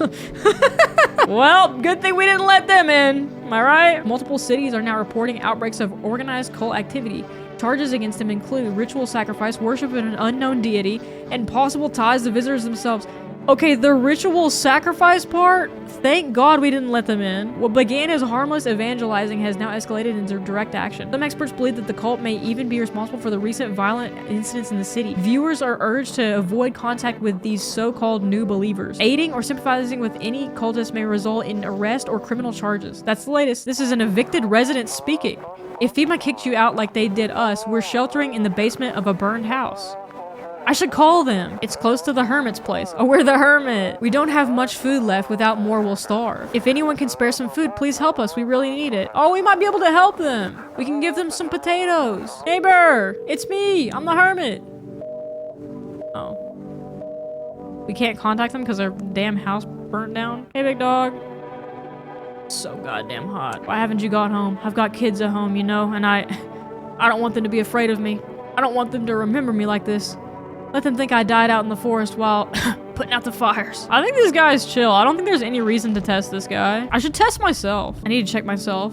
Well, good thing we didn't let them in. Am I right? Multiple cities are now reporting outbreaks of organized cult activity. Charges against them include ritual sacrifice, worship of an unknown deity, and possible ties to visitors themselves. Okay, the ritual sacrifice part? Thank God we didn't let them in. What began as harmless evangelizing has now escalated into direct action. Some experts believe that the cult may even be responsible for the recent violent incidents in the city. Viewers are urged to avoid contact with these so-called new believers. Aiding or sympathizing with any cultist may result in arrest or criminal charges. That's the latest. This is an evicted resident speaking. If FEMA kicked you out like they did us, we're sheltering in the basement of a burned house. I should call them. It's close to the hermit's place. Oh, we're the hermit. We don't have much food left. Without more, we'll starve. If anyone can spare some food, please help us. We really need it. Oh, we might be able to help them. We can give them some potatoes. Neighbor, it's me. I'm the hermit. Oh. We can't contact them because their damn house burnt down. Hey, big dog. So goddamn hot. Why haven't you got home? I've got kids at home, you know, and I don't want them to be afraid of me. I don't want them to remember me like this. Let them think I died out in the forest while putting out the fires. I think this guy's chill. I don't think there's any reason to test this guy. I should test myself. I need to check myself.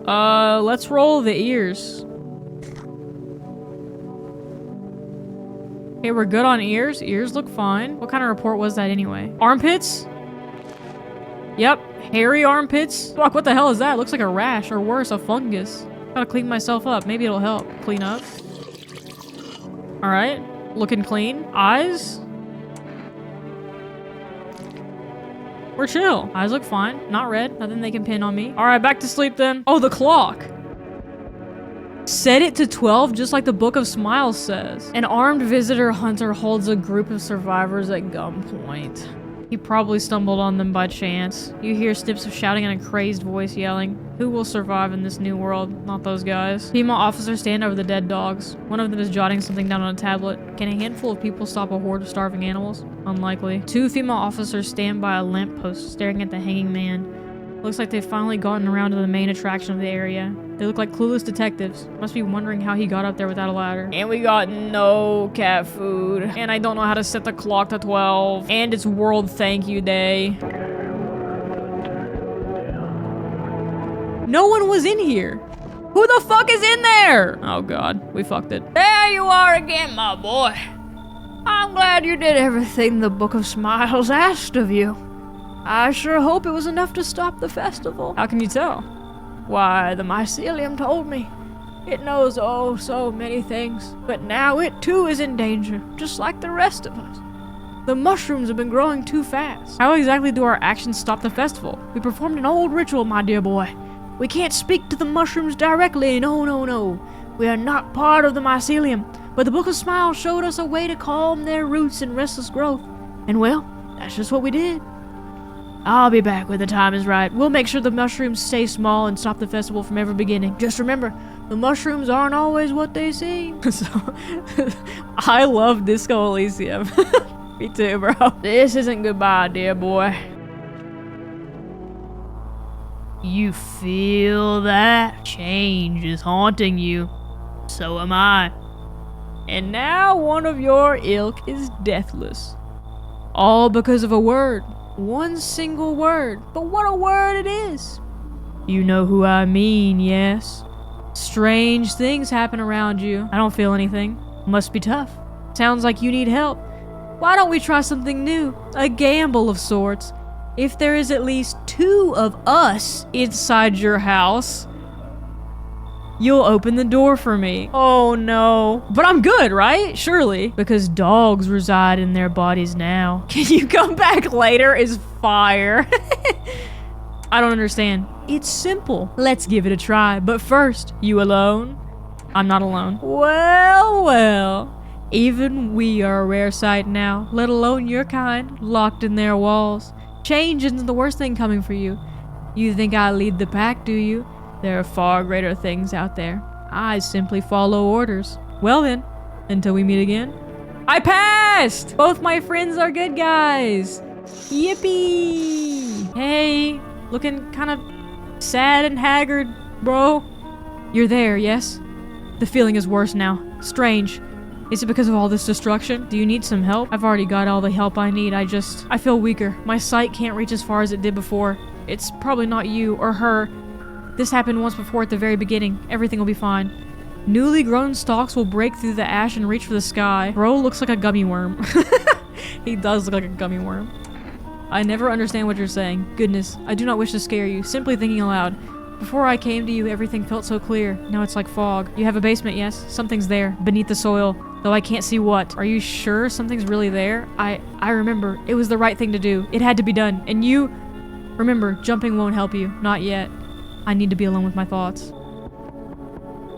Let's roll the ears. Okay, we're good on ears. Ears look fine. What kind of report was that anyway? Armpits? Yep, hairy armpits. Fuck, what the hell is that? It looks like a rash, or worse, a fungus. Gotta clean myself up. Maybe it'll help. Clean up. Alright, looking clean. Eyes? We're chill. Eyes look fine. Not red. Nothing they can pin on me. Alright, back to sleep then. Oh, the clock. Set it to 12 just like the Book of Smiles says. An armed visitor hunter holds a group of survivors at gunpoint. He probably stumbled on them by chance. You hear snips of shouting and a crazed voice yelling. Who will survive in this new world? Not those guys. Female officers stand over the dead dogs. One of them is jotting something down on a tablet. Can a handful of people stop a horde of starving animals? Unlikely. Two female officers stand by a lamppost staring at the hanging man. Looks like they've finally gotten around to the main attraction of the area. They look like clueless detectives. Must be wondering how he got up there without a ladder. And we got no cat food. And I don't know how to set the clock to 12. And it's World Thank You Day. No one was in here. Who the fuck is in there? Oh god, we fucked it. There you are again, my boy. I'm glad you did everything the Book of Smiles asked of you. I sure hope it was enough to stop the festival. How can you tell? Why, the mycelium told me. It knows oh so many things, but now it too is in danger, just like the rest of us. The mushrooms have been growing too fast. How exactly do our actions stop the festival? We performed an old ritual, my dear boy. We can't speak to the mushrooms directly, no. We are not part of the mycelium, but the Book of Smiles showed us a way to calm their roots and restless growth. And well, that's just what we did. I'll be back when the time is right. We'll make sure the mushrooms stay small and stop the festival from ever beginning. Just remember, the mushrooms aren't always what they seem. So, I love Disco Elysium. Me too, bro. This isn't goodbye, dear boy. You feel that? Change is haunting you. So am I. And now one of your ilk is deathless. All because of a word. One single word, but what a word it is. You know who I mean, yes? Strange things happen around you. I don't feel anything. Must be tough. Sounds like you need help. Why don't we try something new? A gamble of sorts. If there is at least 2 of us inside your house, you'll open the door for me. Oh no. But I'm good, right? Surely. Because dogs reside in their bodies now. Can you come back later is fire. I don't understand. It's simple. Let's give it a try. But first, you alone? I'm not alone. Well, well. Even we are a rare sight now, let alone your kind, locked in their walls. Change isn't the worst thing coming for you. You think I lead the pack, do you? There are far greater things out there. I simply follow orders. Well then, until we meet again. I passed! Both my friends are good guys. Yippee! Hey, looking kind of sad and haggard, bro. You're there, yes? The feeling is worse now. Strange. Is it because of all this destruction? Do you need some help? I've already got all the help I need. I feel weaker. My sight can't reach as far as it did before. It's probably not you or her. This happened once before at the very beginning. Everything will be fine. Newly grown stalks will break through the ash and reach for the sky. Bro looks like a gummy worm. He does look like a gummy worm. I never understand what you're saying. Goodness, I do not wish to scare you. Simply thinking aloud. Before I came to you, everything felt so clear. Now it's like fog. You have a basement, yes? Something's there, beneath the soil. Though I can't see what. Are you sure something's really there? I remember. It was the right thing to do. It had to be done. And you... Remember, jumping won't help you. Not yet. I need to be alone with my thoughts.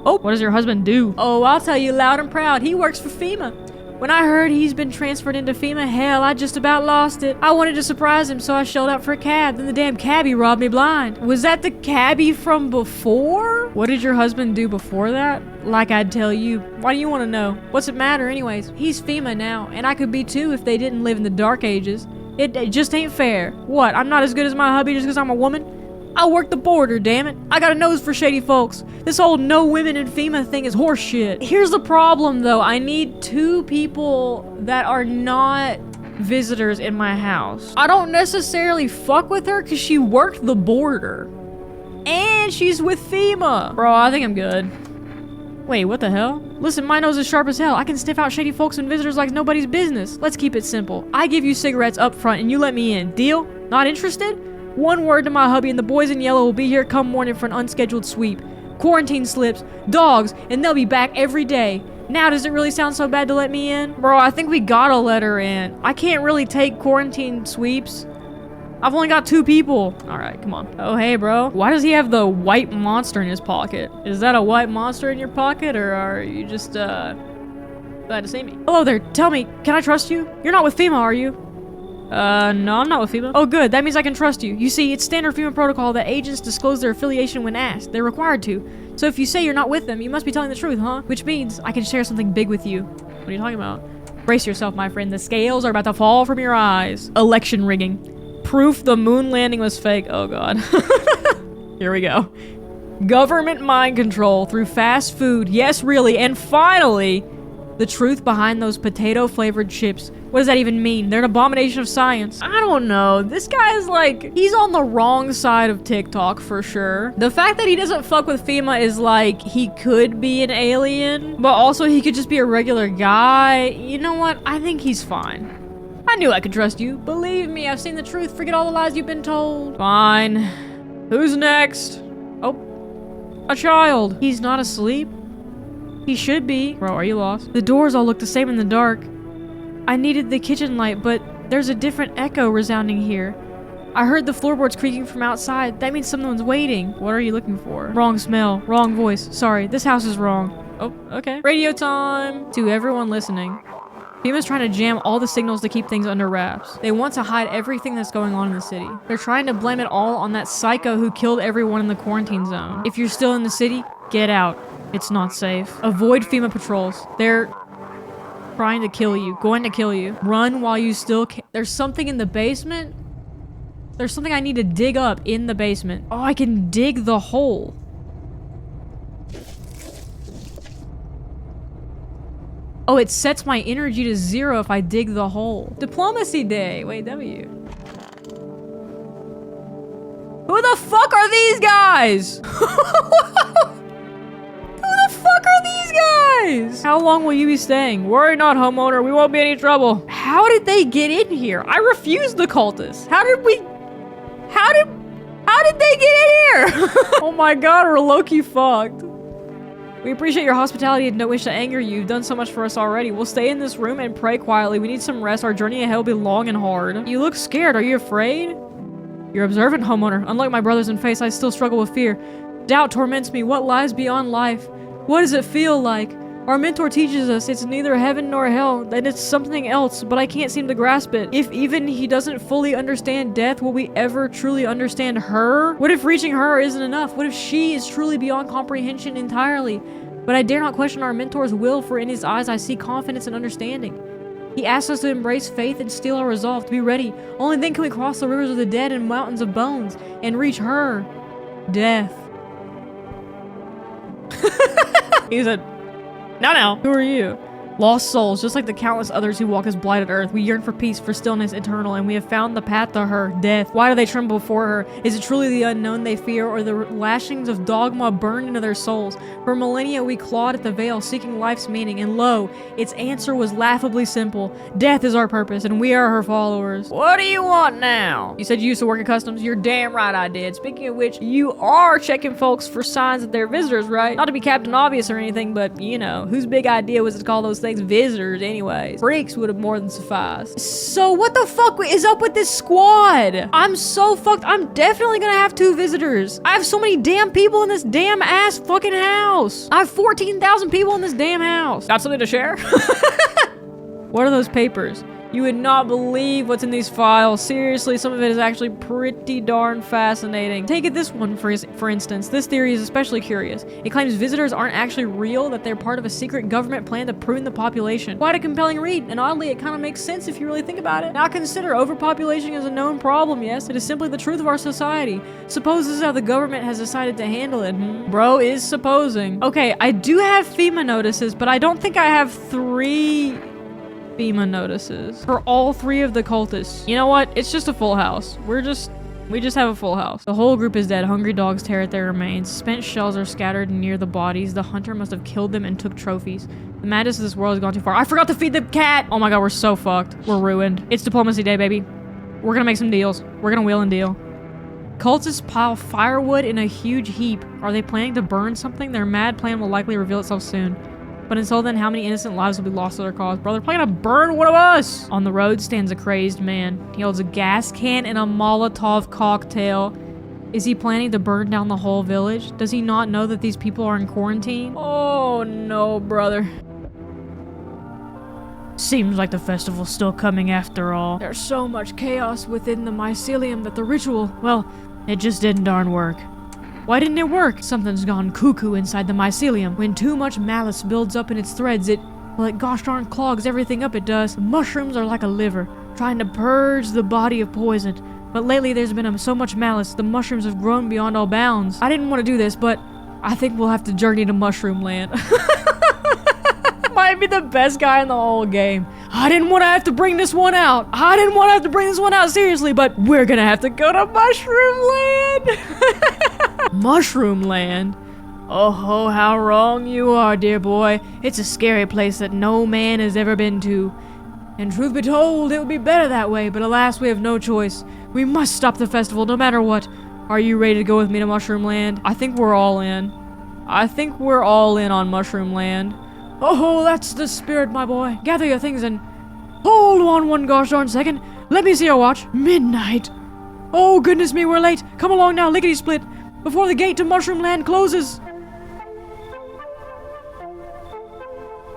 Oh, what does your husband do? Oh, I'll tell you loud and proud. He works for FEMA. When I heard he's been transferred into FEMA, hell, I just about lost it. I wanted to surprise him, so I shelled out for a cab. Then the damn cabbie robbed me blind. Was that the cabbie from before? What did your husband do before that? Like I'd tell you. Why do you want to know? What's it matter anyways? He's FEMA now, and I could be too if they didn't live in the dark ages. It just ain't fair. What, I'm not as good as my hubby just because I'm a woman? I work the border, damn it. I got a nose for shady folks. This whole no women in FEMA thing is horseshit. Here's the problem though. I need 2 people that are not visitors in my house. I don't necessarily fuck with her because she worked the border. And she's with FEMA. Bro, I think I'm good. Wait, what the hell? Listen, my nose is sharp as hell. I can sniff out shady folks and visitors like nobody's business. Let's keep it simple. I give you cigarettes up front and you let me in. Deal? Not interested? One word to my hubby and the boys in yellow will be here come morning for an unscheduled sweep. Quarantine slips, dogs, and they'll be back every day. Now does it really sound so bad to let me in? Bro, I think we gotta let her in. I can't really take quarantine sweeps. I've only got 2 people. Alright, come on. Oh, hey, bro. Why does he have the white monster in his pocket? Is that a white monster in your pocket, or are you just, glad to see me? Hello there. Tell me, can I trust you? You're not with FEMA, are you? No, I'm not with FEMA. Oh, good. That means I can trust you. You see, it's standard FEMA protocol that agents disclose their affiliation when asked. They're required to. So if you say you're not with them, you must be telling the truth, huh? Which means I can share something big with you. What are you talking about? Brace yourself, my friend. The scales are about to fall from your eyes. Election rigging. Proof the moon landing was fake. Oh, God. Here we go. Government mind control through fast food. Yes, really. And finally, the truth behind those potato-flavored chips. What does that even mean? They're an abomination of science. I don't know. This guy is like, he's on the wrong side of TikTok for sure. The fact that he doesn't fuck with FEMA is like, he could be an alien, but also he could just be a regular guy. You know what? I think he's fine. I knew I could trust you. Believe me, I've seen the truth. Forget all the lies you've been told. Fine. Who's next? Oh, a child. He's not asleep. He should be. Bro, are you lost? The doors all look the same in the dark. I needed the kitchen light, but there's a different echo resounding here. I heard the floorboards creaking from outside. That means someone's waiting. What are you looking for? Wrong smell. Wrong voice. Sorry, this house is wrong. Oh, okay. Radio time! To everyone listening. FEMA's trying to jam all the signals to keep things under wraps. They want to hide everything that's going on in the city. They're trying to blame it all on that psycho who killed everyone in the quarantine zone. If you're still in the city, get out. It's not safe. Avoid FEMA patrols. They're trying to kill you. Going to kill you. Run while you still can. There's something in the basement? There's something I need to dig up in the basement. Oh, I can dig the hole. Oh, it sets my energy to 0 if I dig the hole. Diplomacy day. Wait, W. Who the fuck are these guys? Guys! How long will you be staying? Worry not, homeowner. We won't be any trouble. How did they get in here? I refused the cultists. How did they get in here? Oh my god, we're low-key fucked. We appreciate your hospitality and don't wish to anger you. You've done so much for us already. We'll stay in this room and pray quietly. We need some rest. Our journey ahead will be long and hard. You look scared. Are you afraid? You're observant, homeowner. Unlike my brothers in face, I still struggle with fear. Doubt torments me. What lies beyond life? What does it feel like? Our mentor teaches us it's neither heaven nor hell, that it's something else, but I can't seem to grasp it. If even he doesn't fully understand death, will we ever truly understand her? What if reaching her isn't enough? What if she is truly beyond comprehension entirely? But I dare not question our mentor's will, for in his eyes I see confidence and understanding. He asks us to embrace faith and steel our resolve, to be ready. Only then can we cross the rivers of the dead and mountains of bones, and reach her. Death. He said, no. Who are you? Lost souls, just like the countless others who walk this blighted earth. We yearn for peace, for stillness eternal, and we have found the path to her, death. Why do they tremble before her? Is it truly the unknown they fear, or the lashings of dogma burned into their souls? For millennia we clawed at the veil, seeking life's meaning, and lo, its answer was laughably simple. Death is our purpose, and we are her followers. What do you want now? You said you used to work at customs. You're damn right I did. Speaking of which, you are checking folks for signs that they're visitors, right? Not to be Captain Obvious or anything, but, you know, whose big idea was to call those things visitors anyways? Freaks would have more than sufficed. So what the fuck is up with this squad? I'm so fucked. I'm definitely gonna have 2 visitors. I have so many damn people in this damn ass fucking house. I have 14,000 people in this damn house. Got something to share? What are those papers? You would not believe what's in these files. Seriously, some of it is actually pretty darn fascinating. Take it this one, for instance. This theory is especially curious. It claims visitors aren't actually real, that they're part of a secret government plan to prune the population. Quite a compelling read, and oddly, it kind of makes sense if you really think about it. Now consider, overpopulation is a known problem, yes? It is simply the truth of our society. Suppose this is how the government has decided to handle it, Bro is supposing. Okay, I do have FEMA notices, but I don't think I have 3... FEMA notices for all 3 of the cultists. You know what? It's just a full house. We just have a full house. The whole group is dead. Hungry dogs tear at their remains. Spent shells are scattered near the bodies. The hunter must have killed them and took trophies. The madness of this world has gone too far. I forgot to feed the cat! Oh my god, we're so fucked. We're ruined. It's diplomacy day, baby. We're gonna make some deals. We're gonna wheel and deal. Cultists pile firewood in a huge heap. Are they planning to burn something? Their mad plan will likely reveal itself soon. But until then, how many innocent lives will be lost to their cause? Bro, they're planning to burn one of us! On the road stands a crazed man. He holds a gas can and a Molotov cocktail. Is he planning to burn down the whole village? Does he not know that these people are in quarantine? Oh no, brother. Seems like the festival's still coming after all. There's so much chaos within the mycelium that the ritual, well, it just didn't darn work. Why didn't it work? Something's gone cuckoo inside the mycelium. When too much malice builds up in its threads, it gosh darn clogs everything up it does. The mushrooms are like a liver, trying to purge the body of poison. But lately there's been so much malice, the mushrooms have grown beyond all bounds. I didn't want to do this, but I think we'll have to journey to Mushroom Land. Might be the best guy in the whole game. I didn't want to have to bring this one out. I didn't want to have to bring this one out seriously, but we're gonna have to go to Mushroom Land. Mushroom Land? Oh, how wrong you are, dear boy. It's a scary place that no man has ever been to. And truth be told, it would be better that way, but alas, we have no choice. We must stop the festival no matter what. Are you ready to go with me to Mushroom Land? I think we're all in. I think we're all in on Mushroom Land. Oh, that's the spirit, my boy. Gather your things and hold on one gosh darn second. Let me see your watch. Midnight. Oh, goodness me, we're late. Come along now, lickety-split, before the gate to Mushroom Land closes.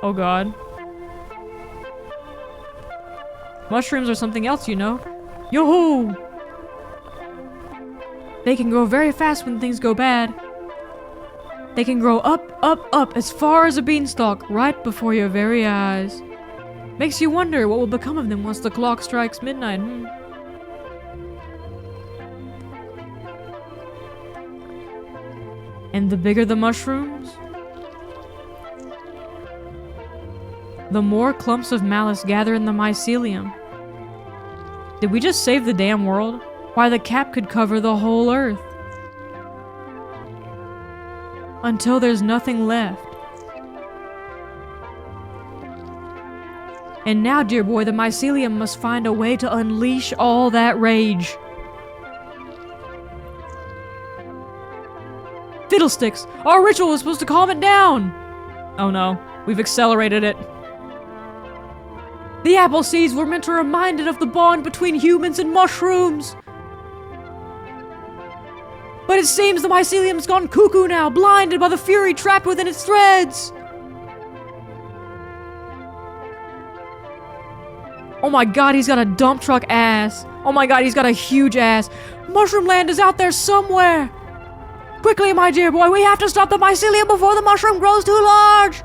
Oh, God. Mushrooms are something else, you know. Yo-hoo! They can grow very fast when things go bad. They can grow up, up, up, as far as a beanstalk, right before your very eyes. Makes you wonder what will become of them once the clock strikes midnight, And the bigger the mushrooms, the more clumps of malice gather in the mycelium. Did we just save the damn world? Why, the cap could cover the whole earth. Until there's nothing left. And now, dear boy, the mycelium must find a way to unleash all that rage. Fiddlesticks! Our ritual was supposed to calm it down! Oh no, we've accelerated it. The apple seeds were meant to remind it of the bond between humans and mushrooms. But it seems the mycelium's gone cuckoo now, blinded by the fury trapped within its threads. Oh my god, he's got a dump truck ass. Oh my god, he's got a huge ass. Mushroomland is out there somewhere. Quickly, my dear boy, we have to stop the mycelium before the mushroom grows too large.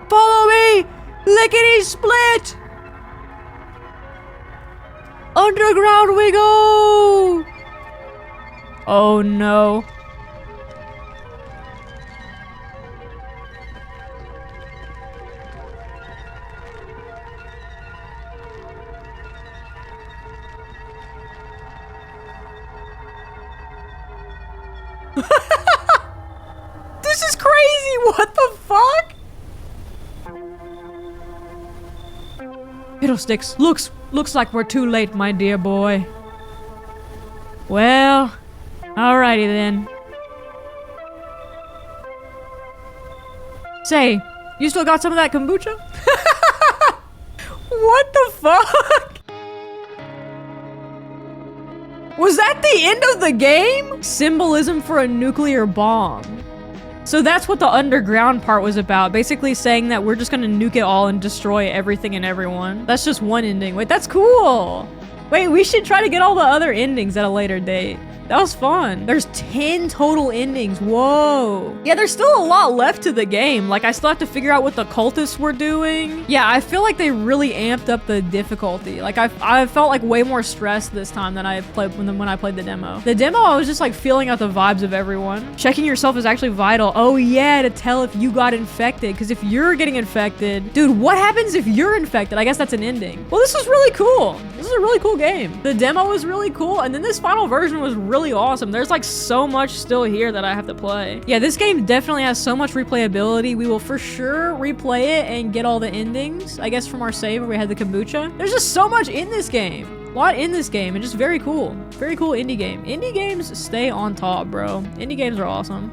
Follow me, lickety split. Underground we go. Oh no. This is crazy! What the fuck? Fiddlesticks, looks like we're too late, my dear boy. Well, alrighty then. Say, you still got some of that kombucha? What the fuck? Was that the end of the game? Symbolism for a nuclear bomb. So that's what the underground part was about. Basically saying that we're just gonna nuke it all and destroy everything and everyone. That's just one ending. Wait, that's cool. Wait, we should try to get all the other endings at a later date. That was fun. There's 10 total endings. Whoa. Yeah, there's still a lot left to the game. Like, I still have to figure out what the cultists were doing. Yeah, I feel like they really amped up the difficulty. Like, I felt like way more stressed this time than I played when I played the demo. The demo, I was just like feeling out the vibes of everyone. Checking yourself is actually vital. Oh yeah, to tell if you got infected. Because if you're getting infected, dude, what happens if you're infected? I guess that's an ending. Well, this is really cool. This is a really cool game. The demo was really cool. And then this final version was really awesome. There's like so much still here that I have to play. Yeah, this game definitely has so much replayability. We will for sure replay it and get all the endings, I guess, from our save where we had the kombucha. There's just so much in this game. A lot in this game and just very cool. Very cool indie game. Indie games stay on top, bro. Indie games are awesome.